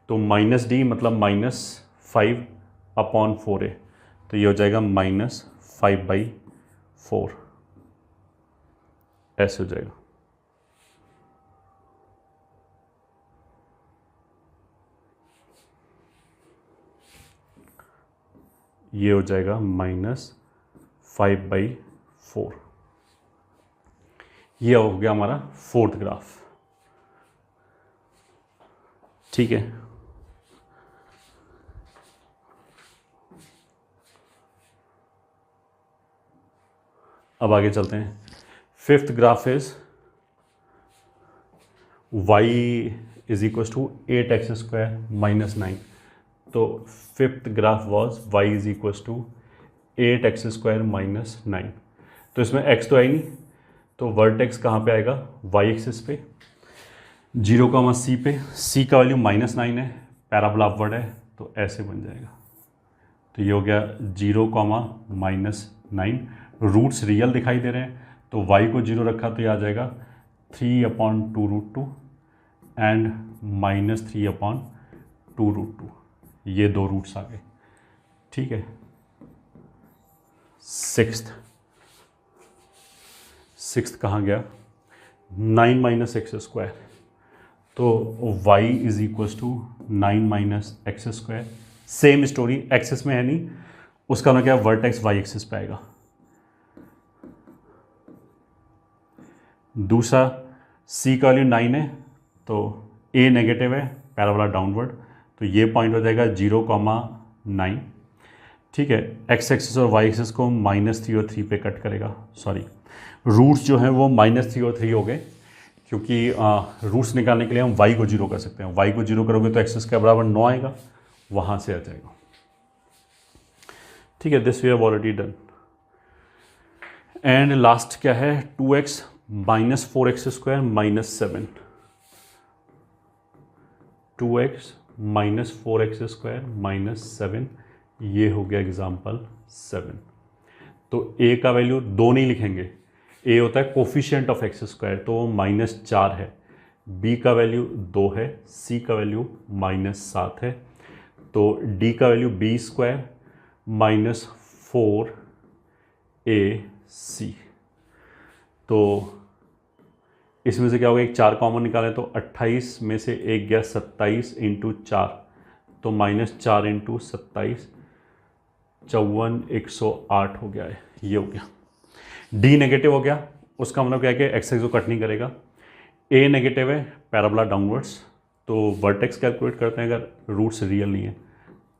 तो -d मतलब -5/4a, तो ये हो जाएगा -5/4, ऐसे हो जाएगा। ये हो जाएगा -5/4। ये हो गया हमारा फोर्थ ग्राफ। ठीक है, अब आगे चलते हैं। Fifth graph is y = 8x² - 9। तो fifth graph was y = 8x² - 9। तो इसमें x तो है ही नहीं, तो वर्टेक्स कहाँ पे आएगा, y एक्सिस पे, 0, c पे। c का वैल्यू -9 है, पैराबोला अपवर्ड है, तो ऐसे बन जाएगा। तो ये हो गया 0, -9। रूट्स रियल दिखाई दे रहे हैं, तो y को 0 रखा तो ये आ जाएगा 3/2√2 एंड -3/2√2। ये दो रूट्स आ गए। ठीक है, सिक्स्थ कहाँ गया, 9 - x²। तो y = 9 - x²। Same story, axis में है नहीं, उसका मतलब क्या, वर्टेक्स y एक्सिस पे आएगा। दूसरा c का वैल्यू 9 है, तो a नेगेटिव है, पैराबोला डाउनवर्ड, तो ये पॉइंट हो जाएगा 0, 9। ठीक है, x एक्सिस और y एक्सिस को -3 और 3 पे कट करेगा। सॉरी, रूट्स जो हैं वो -3 और 3 हो गए, क्योंकि रूट्स निकालने के लिए हम y को 0 कर सकते हैं। y को 0 करोगे तो एक्सिस के बराबर 9 आएगा, वहाँ से आ जाएगा। ठीक है, this we have already done. And last क्या है, 2x - 4x² - 7। 2x - 4x² - 7, ये हो गया एग्जाम्पल 7। तो a का वैल्यू 2 नहीं लिखेंगे, a होता है कोफिशिएंट ऑफ x², तो -4 है। b का वैल्यू 2 है, c का वैल्यू -7 है, तो d का वैल्यू b² - 4ac। तो इसमें से क्या होगा, एक 4 कॉमन निकालें तो 28 में से एक गया 27 × 4, तो -4 इंटू 27 54 108 हो गया है, ये हो गया। डी नेगेटिव हो गया, उसका मतलब क्या है कि एक्स एक्स को कट नहीं करेगा। ए नेगेटिव है, पैराबोला डाउनवर्ड्स, तो वर्टेक्स कैलकुलेट करते हैं अगर रूट्स रियल नहीं है,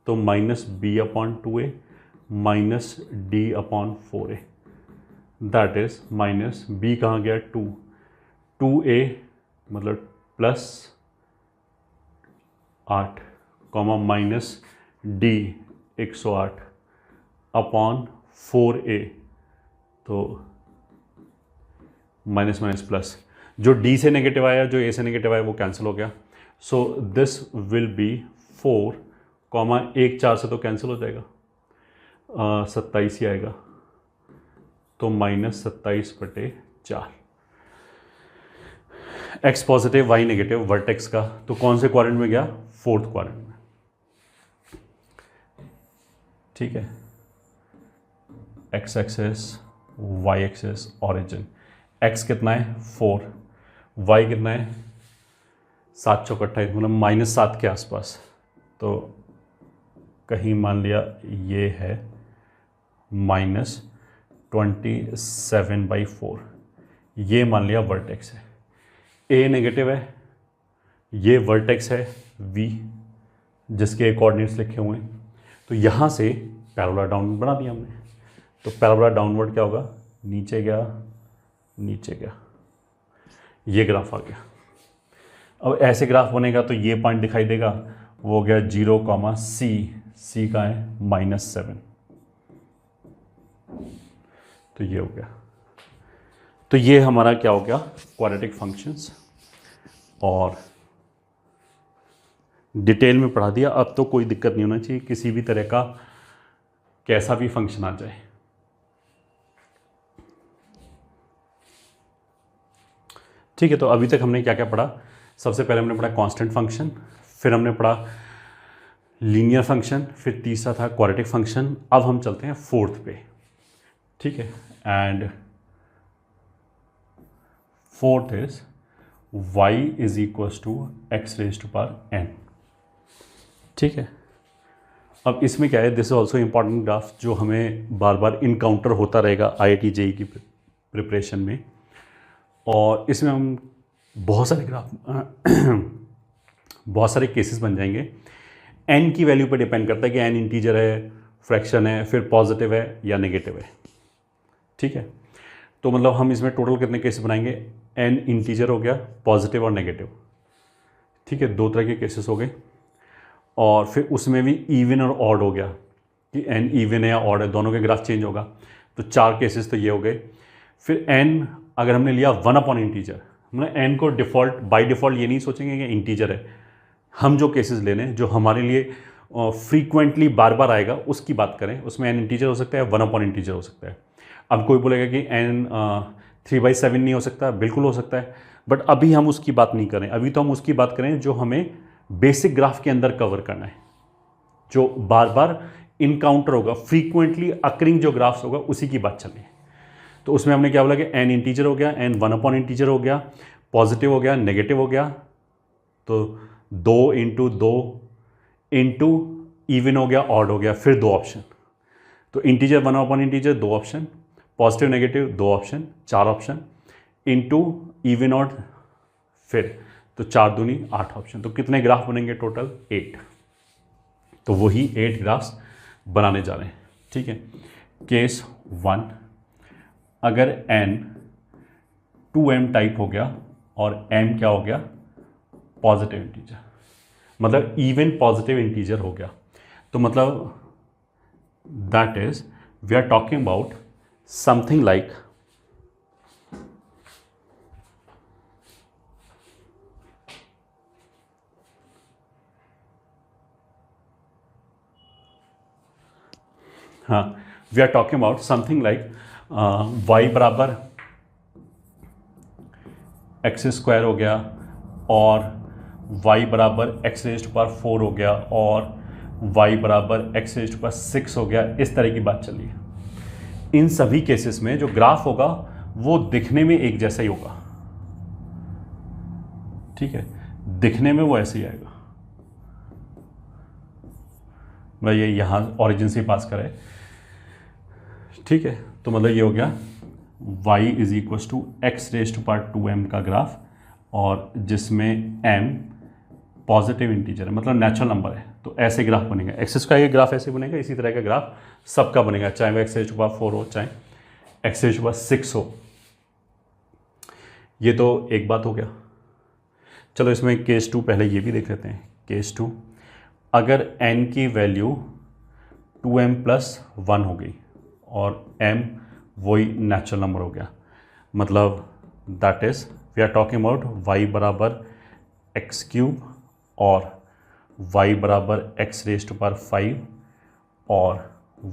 तो -b/2a -d/4a, that is -b कहाँ गया 2, 2a मतलब +8 -d 108 अपॉन 4a, तो माइनस माइनस प्लस, जो d से नेगेटिव आया जो a से नेगेटिव आया वो कैंसिल हो गया। सो दिस विल बी 4, 1 4 से तो कैंसिल हो जाएगा, 27 ही आएगा, तो -27/4। x positive y negative vertex का, तो कौन से क्वाड्रेंट में गया, 4th क्वाड्रेंट में। ठीक है, x axis y axis origin, x कितना है 4, y कितना है 7 चौक 28 मतलब -7 के आसपास, तो कहीं मान लिया ये है -27/4, ये मान लिया वर्टेक्स है। a नेगेटिव है, ये वर्टेक्स है v जिसके कोऑर्डिनेट्स लिखे हुए हैं, तो यहाँ से पैराबोला डाउनवर्ड बना दिया हमने। तो पैराबोला डाउनवर्ड क्या होगा, नीचे गया नीचे गया, ये ग्राफ आ गया। अब ऐसे ग्राफ बनेगा तो ये पॉइंट दिखाई देगा, वो हो गया 0, c का है -7, तो ये हो गया। तो ये हमारा क्या हो गया, क्वाड्रेटिक फंक्शंस, और डिटेल में पढ़ा दिया। अब तो कोई दिक्कत नहीं होना चाहिए, किसी भी तरह का कैसा भी फंक्शन आ जाए। ठीक है, तो अभी तक हमने क्या क्या पढ़ा, सबसे पहले हमने पढ़ा कांस्टेंट फंक्शन, फिर हमने पढ़ा लीनियर फंक्शन, फिर तीसरा था क्वाड्रेटिक फंक्शन। अब हम चलते हैं 4th पे। ठीक है, and 4th is y is equals to x⁻n। ठीक है, अब इसमें क्या है, this is also important graph जो हमें बार बार इनकाउंटर होता रहेगा IIT JEE की प्रिपरेशन में, और इसमें हम बहुत सारे ग्राफ बहुत सारे केसेस बन जाएंगे। n की वैल्यू पे डिपेंड करता है कि n इंटीजर है, फ्रैक्शन है, फिर पॉजिटिव है या नेगेटिव है। ठीक है, तो मतलब हम इसमें टोटल कितने केसेस बनाएंगे, n इंटीजर हो गया, पॉजिटिव और नेगेटिव। ठीक है, 2 तरह के केसेस हो गए, और फिर उसमें भी इवन और ऑड हो गया कि n इवन है या ऑड है, दोनों के ग्राफ चेंज होगा। तो 4 केसेस तो ये हो गए। फिर n अगर हमने लिया 1 इंटीजर, मतलब n को डिफ़ॉल्ट बाय डिफ़ॉल्ट ये नहीं सोचेंगे कि इंटीजर है, हम जो केसेस ले लें जो हमारे लिए फ्रीक्वेंटली बार बार आएगा उसकी बात करें, उसमें n इंटीजर हो सकता है, 1 इंटीजर हो सकता है। अब कोई बोलेगा कि n 3/7 नहीं हो सकता, बिल्कुल हो सकता है, बट अभी हम उसकी बात नहीं करें। अभी तो हम उसकी बात करें जो हमें बेसिक ग्राफ के अंदर कवर करना है, जो बार बार इनकाउंटर होगा, फ्रीक्वेंटली अकरिंग जो ग्राफ्स होगा उसी की बात चल रही है। तो उसमें हमने क्या बोला कि n इंटीजर हो गया, n 1 इंटीजर हो गया, पॉजिटिव हो गया, नेगेटिव हो गया, तो 2 इंटू 2 इंटू इवन हो गया, ऑड हो गया, फिर 2 ऑप्शन। तो integer 1 integer 2 option, positive negative 2 option, 4 option, into even odd, फिर तो 4 दूनी 8 ऑप्शन। तो कितने ग्राफ बनेंगे टोटल, 8। तो वही 8 ग्राफ्स बनाने जा रहे हैं। ठीक है, केस 1, अगर n 2m टाइप हो गया और m क्या हो गया, पॉजिटिव इंटीजर, मतलब इवन पॉजिटिव इंटीजर हो गया, तो मतलब that is we are talking about something like हाँ, we are talking about something like y बराबर x² हो गया, और y बराबर x⁻4 हो गया, और y बराबर x⁻6 हो गया। इस तरह की बात चली है। इन सभी केसेस में जो ग्राफ होगा वो दिखने में एक जैसा ही होगा। ठीक है, दिखने में वो ऐसे ही आएगा। मतलब ये यहाँ ऑरिजिन से पास करे, ठीक है। तो मतलब ये हो गया y is equal to x raise to power 2m का ग्राफ, और जिसमें m पॉजिटिव इंटीजर है, मतलब नेचुरल नंबर है। तो ऐसे ग्राफ बनेगा, एक्स स्क्वायर का ग्राफ ऐसे बनेगा, इसी तरह का ग्राफ सबका बनेगा, चाहे वो एक्स रेज टू पावर 4 हो, चाहे एक्स रेज टू पावर 6 हो। ये तो एक बात हो गया। चलो इसमें केस 2 पहले ये भी देख लेते हैं। केस 2, अगर n की वैल्यू 2m प्लस 1 हो गई और m वही नेचुरल नंबर हो गया, मतलब that is we are talking about y बराबर एक्स क्यूब और y बराबर एक्स रेज टू पावर 5 और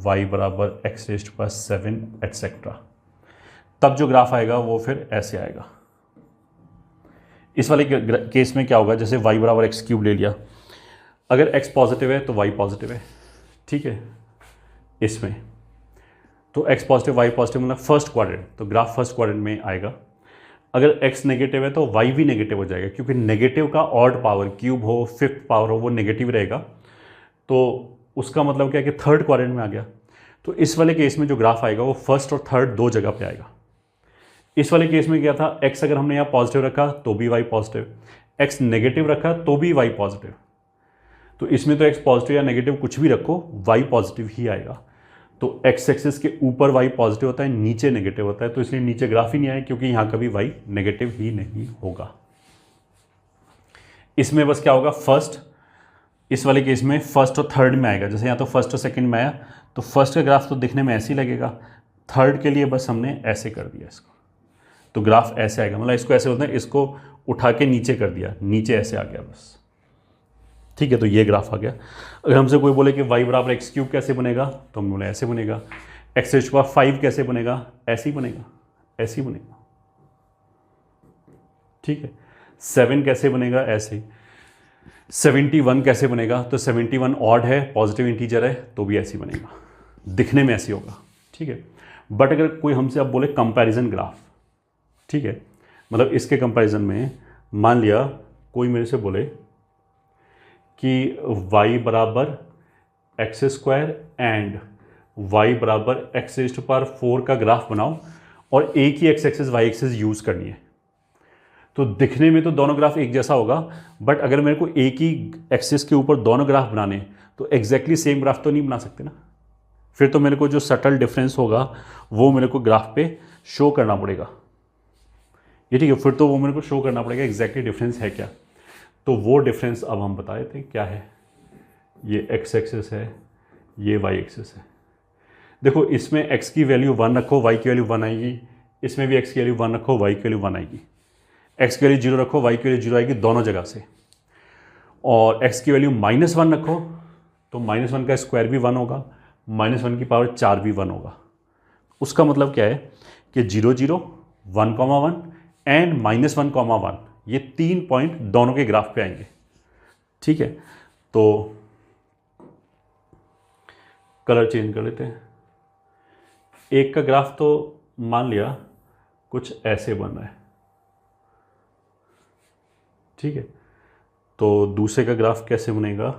y बराबर x raise to power 7 etcetera. तब जो ग्राफ आएगा वो फिर ऐसे आएगा। इस वाले केस में क्या होगा, जैसे y बराबर एक्स क्यूब ले लिया, अगर x पॉजिटिव है तो y पॉजिटिव है, ठीक है। इसमें तो x पॉजिटिव y पॉजिटिव मतलब फर्स्ट क्वाड्रेंट, तो ग्राफ फर्स्ट क्वाड्रेंट में आएगा। अगर x नेगेटिव है तो y भी नेगेटिव हो जाएगा, क्योंकि नेगेटिव का ऑड पावर, क्यूब हो, फिफ्थ पावर हो, वो नेगेटिव रहेगा। तो उसका मतलब क्या है कि थर्ड क्वाड्रेंट में आ गया। तो इस वाले केस में जो ग्राफ आएगा वो फर्स्ट और थर्ड दो जगह पे आएगा। इस वाले केस में क्या था, x अगर हमने यहाँ पॉजिटिव रखा तो भी y पॉजिटिव, x नेगेटिव रखा तो भी y पॉजिटिव। तो इसमें तो x पॉजिटिव या नेगेटिव कुछ भी रखो, y पॉजिटिव ही आएगा। तो x एक्सिस के ऊपर y पॉजिटिव होता है, नीचे नेगेटिव होता है, तो इसलिए नीचे ग्राफ ही नहीं आए, क्योंकि यहाँ कभी y नेगेटिव ही नहीं होगा। इसमें बस क्या होगा, फर्स्ट, इस वाले केस में फर्स्ट और थर्ड में आएगा। जैसे यहाँ तो फर्स्ट और सेकंड में आया, तो फर्स्ट का ग्राफ तो दिखने में ऐसे ही लगेगा, थर्ड के लिए बस हमने ऐसे कर दिया इसको, तो ग्राफ ऐसे आएगा। मतलब इसको ऐसे होता है, इसको उठा के नीचे कर दिया, नीचे ऐसे आ गया बस, ठीक है। तो ये ग्राफ आ गया। अगर हमसे कोई बोले कि y बराबर एक्स क्यूब कैसे बनेगा, तो हम बोले ऐसे बनेगा। एक्स रेज टू पावर 5 कैसे बनेगा, ऐसे ही बनेगा, ऐसे ही बनेगा, ठीक है। 7 कैसे बनेगा, ऐसे ही। 71 कैसे बनेगा, तो 71 ऑड है, पॉजिटिव इंटीजर है, तो भी ऐसे ही बनेगा, दिखने में ऐसे होगा, ठीक है। बट अगर कोई हमसे अब बोले कंपैरिजन ग्राफ, ठीक है, मतलब इसके कंपैरिजन में मान लिया कोई मेरे से बोले कि y बराबर एक्स स्क्वायर एंड y बराबर एक्स रेज टू पावर 4 का ग्राफ बनाओ और एक ही X axis Y axis use करनी है, तो दिखने में तो दोनों ग्राफ एक जैसा होगा, बट अगर मेरे को एक ही एक्सिस के ऊपर दोनों ग्राफ बनाने तो एग्जैक्टली सेम ग्राफ तो नहीं बना सकते ना। फिर तो मेरे को जो सटल डिफरेंस होगा वो मेरे को ग्राफ पे शो करना पड़ेगा, ये ठीक है। फिर तो वो मेरे को शो करना पड़ेगा एग्जैक्टली डिफरेंस है क्या। तो वो डिफरेंस अब हम बता देते हैं क्या है। ये एक्स एक्सिस है, ये वाई एक्सिस है। देखो इसमें x की वैल्यू 1 रखो, y की वैल्यू 1 आएगी, इसमें भी x की वैल्यू 1 रखो, y की वैल्यू 1 आएगी। x की वैल्यू 0 रखो, y की वैल्यू 0 आएगी दोनों जगह से। और x की वैल्यू -1 रखो तो -1 का स्क्वायर भी 1 होगा, -1 की पावर 4 भी 1 होगा। उसका मतलब क्या है कि 0 0 1,1 एंड -1,1 ये 3 पॉइंट दोनों के ग्राफ पे आएंगे, ठीक है। तो कलर चेंज कर लेते हैं। एक का ग्राफ तो मान लिया कुछ ऐसे बन रहा है, ठीक है। तो दूसरे का ग्राफ कैसे बनेगा,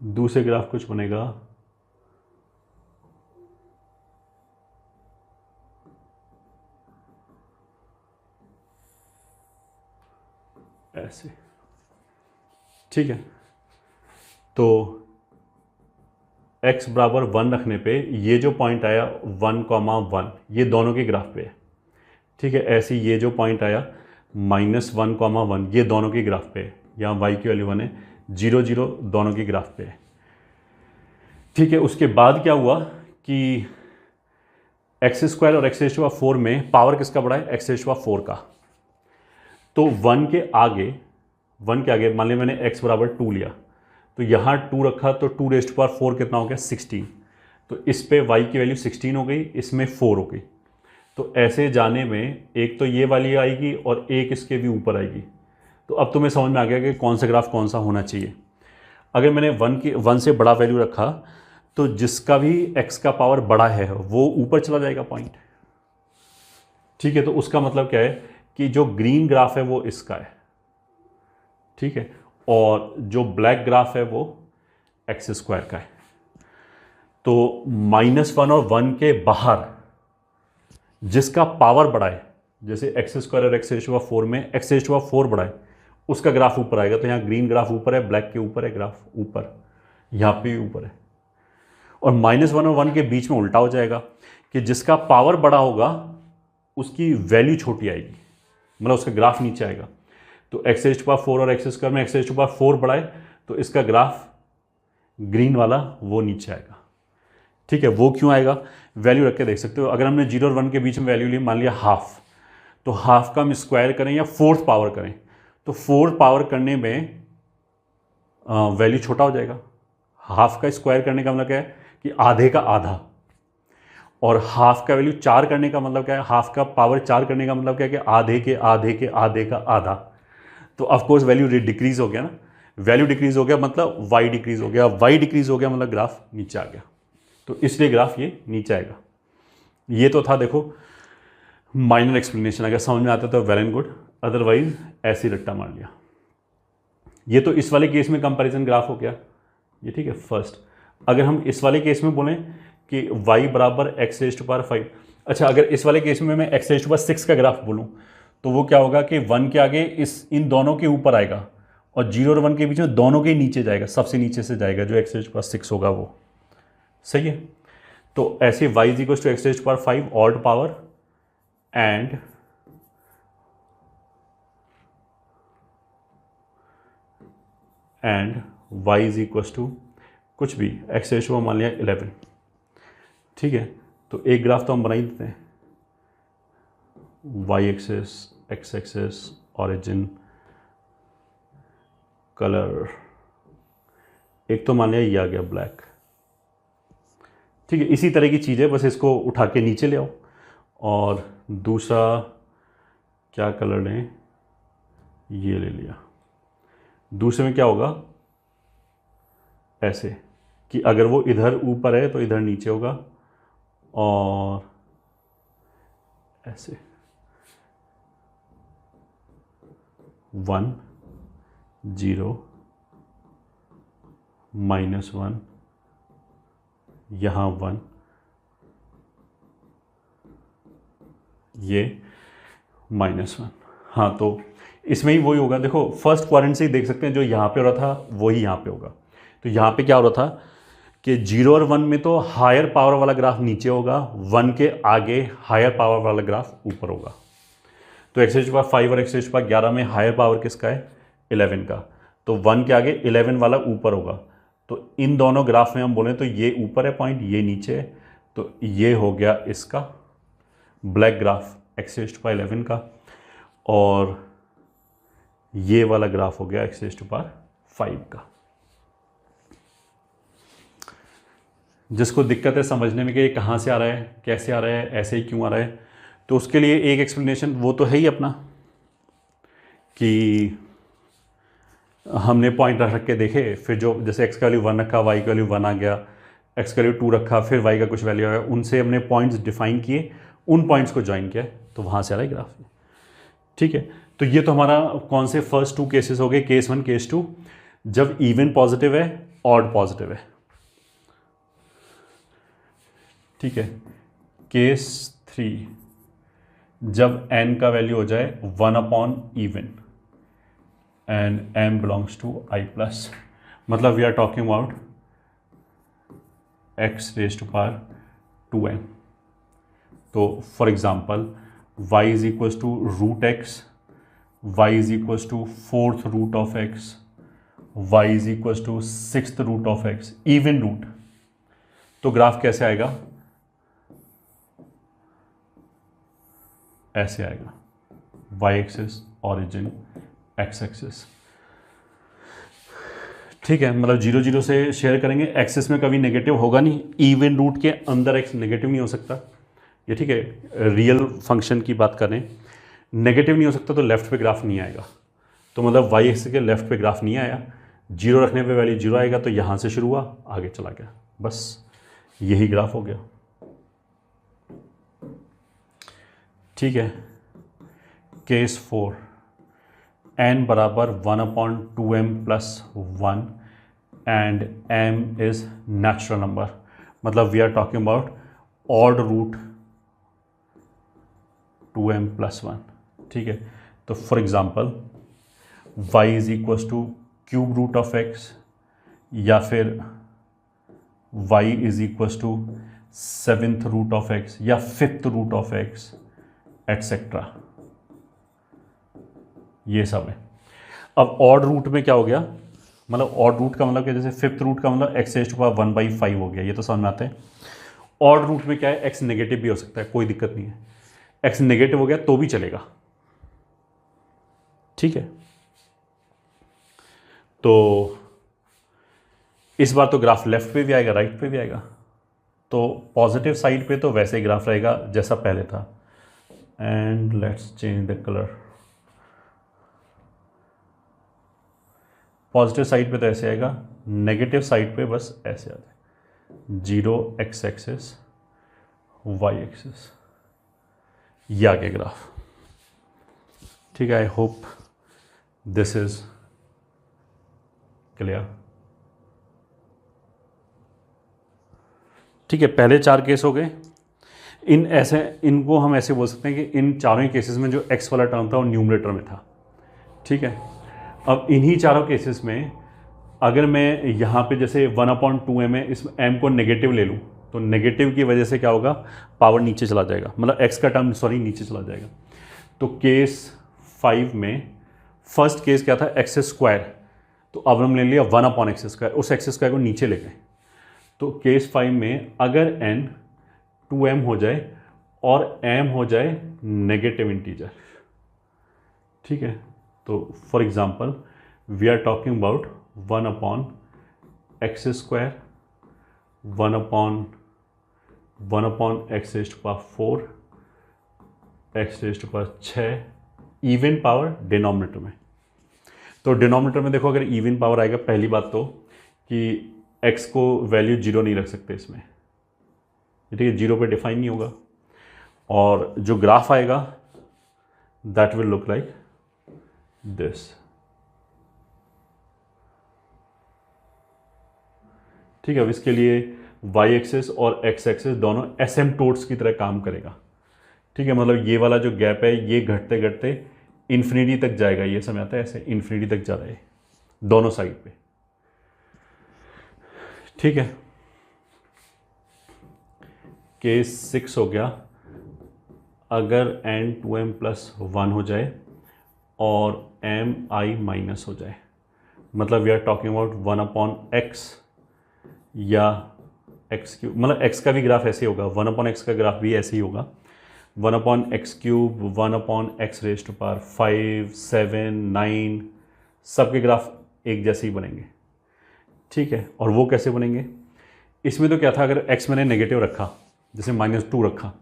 दूसरे ग्राफ कुछ बनेगा ऐसे, ठीक है। तो x बराबर 1 रखने पे ये जो पॉइंट आया 1,1 ये दोनों के ग्राफ पे है, ठीक है। ऐसे ये जो पॉइंट आया -1,1 ये दोनों के ग्राफ पे है, यहाँ y की वैल्यू 1 है, 0 0 दोनों के ग्राफ पे है, ठीक है। उसके बाद क्या हुआ कि एक्स स्क्वायर और एक्स रेज टू पावर 4 में पावर किसका बड़ा है, एक्स रेज टू पावर 4 का। तो 1 के आगे मान लिया मैंने x बराबर 2 लिया, तो यहाँ 2 रखा तो 2 रेज टू पावर 4 कितना हो गया 16। तो इस पे y की वैल्यू 16 हो गई, इसमें 4 हो गई। तो ऐसे जाने में एक तो ये वाली आएगी और एक इसके भी ऊपर आएगी। तो अब तुम्हें समझ में आ गया कि कौन सा ग्राफ कौन सा होना चाहिए। अगर मैंने 1 से बड़ा वैल्यू रखा तो जिसका भी x का पावर बड़ा है वो ऊपर चला जाएगा पॉइंट, ठीक है। तो उसका मतलब क्या है कि जो ग्रीन ग्राफ है वो इसका है, ठीक है। और जो ब्लैक ग्राफ है वो एक्स स्क्वायर का है। तो -1 और 1 के बाहर जिसका पावर बढ़ा है, जैसे एक्स स्क्वायर और एक्स रेज़ टू पावर 4 में एक्स रेज़ टू पावर 4 बढ़ा है, उसका ग्राफ ऊपर आएगा। तो यहाँ ग्रीन ग्राफ ऊपर है, ब्लैक के ऊपर है ग्राफ ऊपर, यहाँ पे भी ऊपर है। और -1 और 1 के बीच में उल्टा हो जाएगा कि जिसका पावर बड़ा होगा उसकी वैल्यू छोटी आएगी, मतलब उसका ग्राफ नीचे आएगा। तो एक्स रेज़ टू पावर 4 और एक्स स्क्वायर में एक्स रेज़ टू पावर 4 बढ़ा है, तो इसका ग्राफ ग्रीन वाला वो नीचे आएगा। ठीक है, वो क्यों आएगा, वैल्यू रख के देख सकते हो। अगर हमने 0 और 1 के बीच में वैल्यू ली, मान लिया हाफ, तो हाफ का हम स्क्वायर करें या फोर्थ पावर करें, तो फोर्थ पावर करने में वैल्यू छोटा हो जाएगा। हाफ का स्क्वायर करने का मतलब क्या है कि आधे का आधा, और हाफ का वैल्यू 4 करने का मतलब क्या है, हाफ का पावर 4 करने का मतलब क्या है कि आधे के आधे के आधे का आधा। तो ऑफकोर्स वैल्यू डिक्रीज हो गया ना, वैल्यू डिक्रीज हो गया मतलब वाई डिक्रीज हो गया, वाई डिक्रीज हो गया मतलब ग्राफ नीचे आ गया। तो इसलिए ग्राफ ये नीचे आएगा। ये तो था देखो माइनर एक्सप्लेनेशन, अगर समझ में आता तो वेल एंड गुड, अदरवाइज ऐसे रट्टा मार लिया। ये तो इस वाले केस में कंपैरिजन ग्राफ हो गया ये, ठीक है फर्स्ट। अगर हम इस वाले केस में बोलें कि y बराबर एक्स रेज़ टू पावर 5, अच्छा अगर इस वाले केस में मैं एक्स रेज़ टू पावर 6 का ग्राफ बोलूँ तो वो क्या होगा कि 1 के आगे इन दोनों के ऊपर आएगा और 0 और 1 के बीच में दोनों के नीचे जाएगा, सबसे नीचे से जाएगा जो एक्स रेज़ टू पावर 6 होगा वो, सही है। तो ऐसे y is equal to x raise to power 5 odd power and y is equal to कुछ भी एक्स रेज़ टू पावर मान लिया 11, ठीक है। तो एक ग्राफ तो हम बना ही देते हैं, y axis, x axis, origin, colour, एक तो मान लिया ये आ गया ब्लैक, ठीक है। इसी तरह की चीज़ें, बस इसको उठा के नीचे ले आओ। और दूसरा क्या कलर लें, ये ले लिया। दूसरे में क्या होगा, ऐसे कि अगर वो इधर ऊपर है तो इधर नीचे होगा, और ऐसे 1 0 -1, यहाँ 1, ये -1। हाँ, तो इसमें ही वही होगा। देखो फर्स्ट क्वाड्रेंट से ही देख सकते हैं, जो यहाँ पे हो रहा था वही यहाँ पे होगा। तो यहाँ पे क्या हो रहा था कि 0 और 1 में तो हायर पावर वाला ग्राफ नीचे होगा, 1 के आगे हायर पावर वाला ग्राफ ऊपर होगा। तो एक्स रेज़ टू पावर 5 और एक्स रेज़ टू पावर 11 में हायर पावर किसका है, 11 का। तो 1 के आगे 11 वाला ऊपर होगा। तो इन दोनों ग्राफ में हम बोलें तो ये ऊपर है पॉइंट, ये नीचे है। तो ये हो गया इसका black graph x raise to power 11 का, और ये वाला ग्राफ हो गया एक्स रेज़ टू पावर 5 का। जिसको दिक्कत है समझने में कि ये कहाँ से आ रहा है, कैसे आ रहा है, ऐसे ही क्यों आ रहा है, तो उसके लिए एक एक्सप्लेनेशन वो तो है ही अपना कि हमने पॉइंट रख के देखे, फिर जो जैसे एक्स का वैल्यू 1 रखा, वाई का वैल्यू 1 आ गया, एक्स का वैल्यू 2 रखा, फिर वाई का कुछ वैल्यू आया, उनसे हमने पॉइंट्स डिफाइन किए, उन पॉइंट्स को ज्वाइन किया, तो वहाँ से आ रहा है ग्राफ, ठीक है। तो ये तो हमारा कौन से फर्स्ट 2 केसेस हो गए, केस 1 केस 2, जब इवन पॉजिटिव है, ऑड पॉजिटिव है, ठीक है। केस 3 जब n का वैल्यू हो जाए 1/even and m belongs to i plus, मतलब we are talking about x raise to power 2n। तो for example y is equals to root X, y is equals to 4th root of x, y is equals to 6th root of x, even root. तो graph कैसे आएगा, ऐसे आएगा, y axis origin, x axis, ठीक है। मतलब 0 0 से share करेंगे, एक्सिस में कभी नेगेटिव होगा नहीं, इवन रूट के अंदर x नेगेटिव नहीं हो सकता, ये ठीक है। रियल फंक्शन की बात करें, नेगेटिव नहीं हो सकता तो लेफ्ट पे ग्राफ नहीं आएगा। तो मतलब y एक्सिस के लेफ्ट पे ग्राफ नहीं आया, 0 रखने पे वैल्यू 0 आएगा, तो यहाँ से शुरू हुआ आगे चला गया, बस यही ग्राफ हो गया, ठीक है। केस 4 n बराबर 1/2m+1 and m is natural number, मतलब we are talking about odd root 2m+1। ठीक है, तो for example y is equals to cube root of x, या फिर y is equals to 7th root of x या 5th root of x etcetera, ये सब है। अब ऑड रूट में क्या हो गया, मतलब ऑड रूट का मतलब क्या, जैसे 5th रूट का मतलब x⁵1/5 हो गया, ये तो समझ में आता है। ऑड रूट में क्या है, x नेगेटिव भी हो सकता है, कोई दिक्कत नहीं है, x नेगेटिव हो गया तो भी चलेगा। ठीक है, तो इस बार तो ग्राफ लेफ्ट पे भी आएगा, राइट पे भी आएगा। तो पॉजिटिव साइड पे तो वैसे ही ग्राफ रहेगा जैसा पहले था, and let's change the colour. Positive side पे तो ऐसे आएगा, नेगेटिव साइड पे बस ऐसे आ जाए, 0 x एक्सिस y एक्सिस, ये आ गया ग्राफ। ठीक है, आई होप दिस इज क्लियर। ठीक है, पहले 4 केस हो गए। इनको हम ऐसे बोल सकते हैं कि इन चारों केसेस में जो x वाला टर्म था वो न्यूमरेटर में था। ठीक है, अब इन्हीं चारों केसेस में अगर मैं यहाँ पे जैसे 1/2m है, इस m को नेगेटिव ले लूँ तो नेगेटिव की वजह से क्या होगा, पावर नीचे चला जाएगा, मतलब x का टर्म नीचे चला जाएगा। तो केस 5 में फर्स्ट केस क्या था, x², तो अब हम ले लिया 1/x², उस x² को नीचे ले गए। तो केस 5 में अगर n 2m हो जाए और m हो जाए नेगेटिव इंटीजर, ठीक है, तो for example we are talking about 1/x², 1/x⁴, x⁴ even power denominator में। तो डिनोमिनेटर में देखो, अगर इवन पावर आएगा, पहली बात तो कि x को वैल्यू 0 नहीं रख सकते इसमें, ठीक है, 0 पे डिफाइन नहीं होगा, और जो ग्राफ आएगा that will look like this. ठीक है, अब इसके लिए y एक्सिस और x एक्सिस दोनों एसिम्पटोट्स की तरह काम करेगा। ठीक है, मतलब ये वाला जो गैप है ये घटते घटते इन्फिनिटी तक जाएगा, ये समय आता है ऐसे इन्फिनिटी तक जा रहा है दोनों साइड पे। ठीक है, केस 6 हो गया, अगर n 2m+1 हो जाए और mi- हो जाए, मतलब we are talking about 1/x या x³, मतलब x का भी ग्राफ ऐसे होगा, 1/x का ग्राफ भी ऐसे ही होगा, 1/x³, 1/x⁵5, 7, 9, सबके ग्राफ एक जैसे ही बनेंगे। ठीक है, और वो कैसे बनेंगे, इसमें तो क्या था, अगर x मैंने नेगेटिव रखा, जैसे -2 रखा,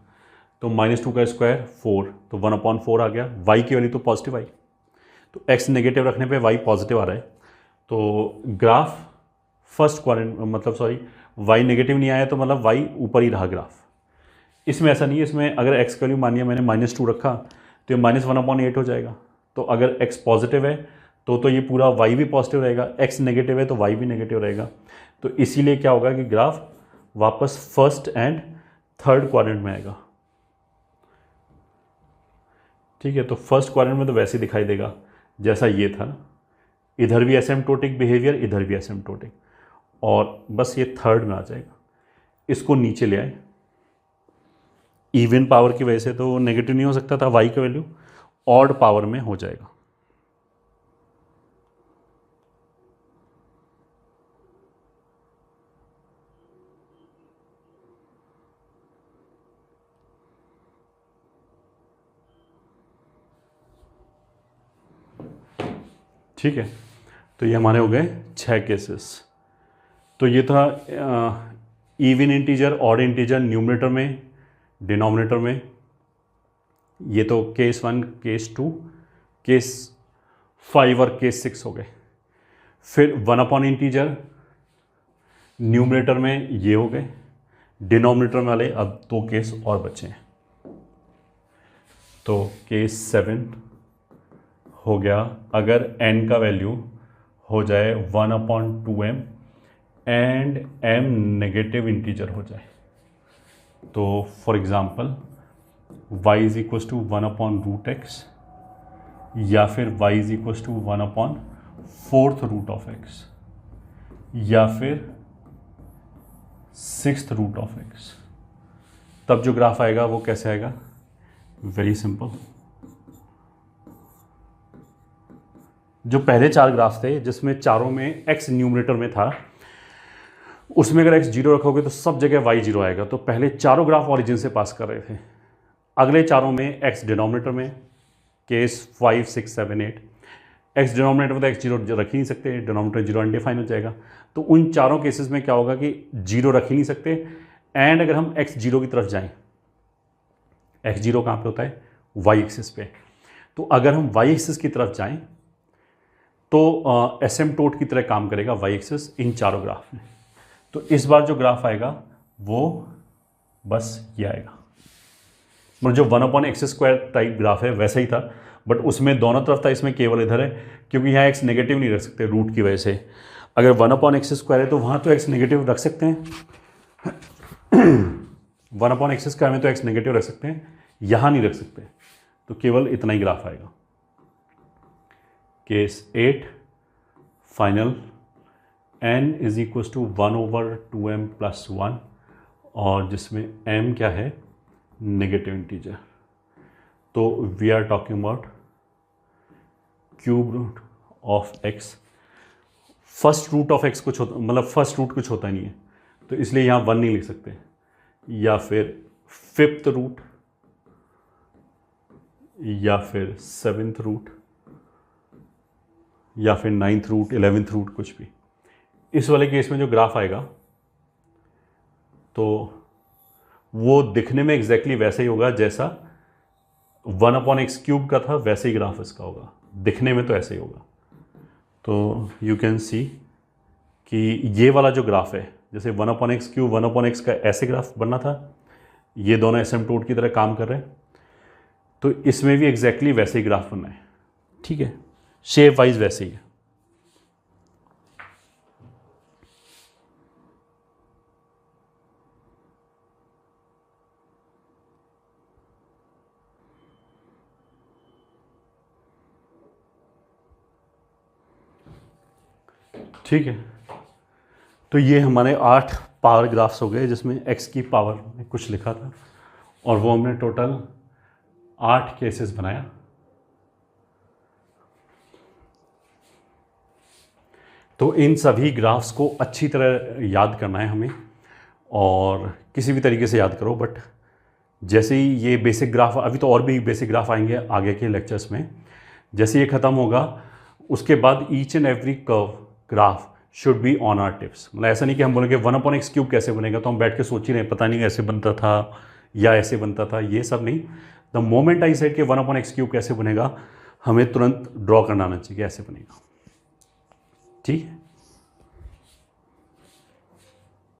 तो -2 का स्क्वायर 4, तो 1/4 आ गया, y की वैल्यू तो पॉजिटिव आई, तो x नेगेटिव रखने पे y पॉजिटिव आ रहा है, तो ग्राफ फर्स्ट क्वाड्रेंट, मतलब सॉरी y नेगेटिव नहीं आया तो मतलब y ऊपर ही रहा ग्राफ। इसमें ऐसा नहीं है, इसमें अगर x की वैल्यू मानिए मैंने -2 रखा तो ये -1/8 हो जाएगा, तो अगर x पॉजिटिव है तो ये पूरा y भी पॉजिटिव रहेगा, x नेगेटिव है तो y भी नेगेटिव रहेगा। तो इसीलिए क्या होगा कि ग्राफ वापस फर्स्ट एंड थर्ड क्वाड्रेंट में आएगा। ठीक है, तो फर्स्ट क्वाड्रेंट में तो वैसे दिखाई देगा जैसा ये था ना, इधर भी एसिम्प्टोटिक बिहेवियर, इधर भी एसिम्प्टोटिक, और बस ये थर्ड में आ जाएगा। इसको नीचे ले आए, इवन पावर की वजह से तो नेगेटिव नहीं हो सकता था, y की वैल्यू ऑड पावर में हो जाएगा। ठीक है, तो ये हमारे हो गए 6 केसेस। तो ये था even integer, odd integer numerator में, डिनोमिनेटर में। ये तो केस 1, केस 2, केस 5 और केस 6 हो गए। फिर 1/इंटीजर न्यूमरेटर में ये हो गए, डिनोमिनेटर वाले अब 2 केस और बचे हैं। तो केस 7 हो गया अगर n का वैल्यू हो जाए 1/2m and m negative integer हो जाए, तो for example y is equal to 1/√x या फिर y is equal to 1/4√x या फिर 6th√x, तब जो ग्राफ आएगा वो कैसे आएगा? Very simple. जो पहले 4 ग्राफ थे जिसमें चारों में x न्यूमरेटर में था, उसमें अगर x 0 रखोगे तो सब जगह y 0 आएगा। तो पहले चारों ग्राफ ऑरिजिन से पास कर रहे थे। अगले चारों में x डिनोमिनेटर में, केस 5, 6, 7, 8, x डिनोमिनेटर में तो x 0 रख ही नहीं सकते, डिनोमिनेटर 0 अनडिफाइन हो जाएगा। तो उन चारों केसेस में क्या होगा कि 0 रख ही नहीं सकते। एंड अगर हम x 0 की तरफ जाएं, x 0 कहाँ पे होता है? y एक्सिस पे। तो अगर हम y एक्सिस की तरफ जाएं तो एसिम्पटोट की तरह काम करेगा y एक्सिस इन चारों ग्राफ में। तो इस बार जो ग्राफ आएगा वो बस ये आएगा, मतलब जो 1/x² टाइप ग्राफ है वैसा ही था, बट उसमें दोनों तरफ था, इसमें केवल इधर है क्योंकि यहाँ x नेगेटिव नहीं रख सकते रूट की वजह से। अगर 1/x² है तो वहाँ तो x नेगेटिव रख सकते हैं 1/x² में तो x नेगेटिव रख सकते हैं, यहाँ नहीं रख सकते। तो केवल इतना ही ग्राफ आएगा। Case 8 final n is equal to 1/2m + 1 और जिसमें m क्या है? Negative integer. तो we are talking about cube root of x। First root of x कुछ होता, मतलब फर्स्ट रूट कुछ होता नहीं है, तो इसलिए यहाँ 1 नहीं लिख सकते, या फिर 5th रूट या फिर 7th रूट या फिर 9th रूट 11th रूट, कुछ भी। इस वाले केस में जो ग्राफ आएगा तो वो दिखने में एग्जैक्टली वैसा ही होगा जैसा 1/x³ का था, वैसे ही ग्राफ इसका होगा, दिखने में तो ऐसे ही होगा। तो यू कैन सी कि ये वाला जो ग्राफ है, जैसे 1/x³ 1/x का ऐसे ग्राफ बनना था, ये दोनों एसिम्पटोट की तरह काम कर रहे हैं, तो इसमें भी एग्जैक्टली वैसे ही ग्राफ बनना है। ठीक है, शेप वाइज वैसे ही है। ठीक है, तो ये हमारे 8 पावर ग्राफ्स हो गए जिसमें x की पावर में कुछ लिखा था, और वो हमने टोटल 8 केसेस बनाया। तो इन सभी ग्राफ्स को अच्छी तरह याद करना है हमें, और किसी भी तरीके से याद करो, बट जैसे ही ये बेसिक ग्राफ, अभी तो और भी बेसिक ग्राफ आएंगे आगे के लेक्चर्स में, जैसे ये ख़त्म होगा उसके बाद each and every curve graph should be on our tips. मतलब ऐसा नहीं कि हम बोलेंगे 1/x³ कैसे बनेगा तो हम बैठ के सोच ही रहे पता नहीं ऐसे बनता था या ऐसे बनता था, ये सब नहीं। द मोमेंट आई सेड कि 1/x³ कैसे बनेगा, हमें तुरंत ड्रॉ करना आना चाहिए ऐसे बनेगा। ठीक है।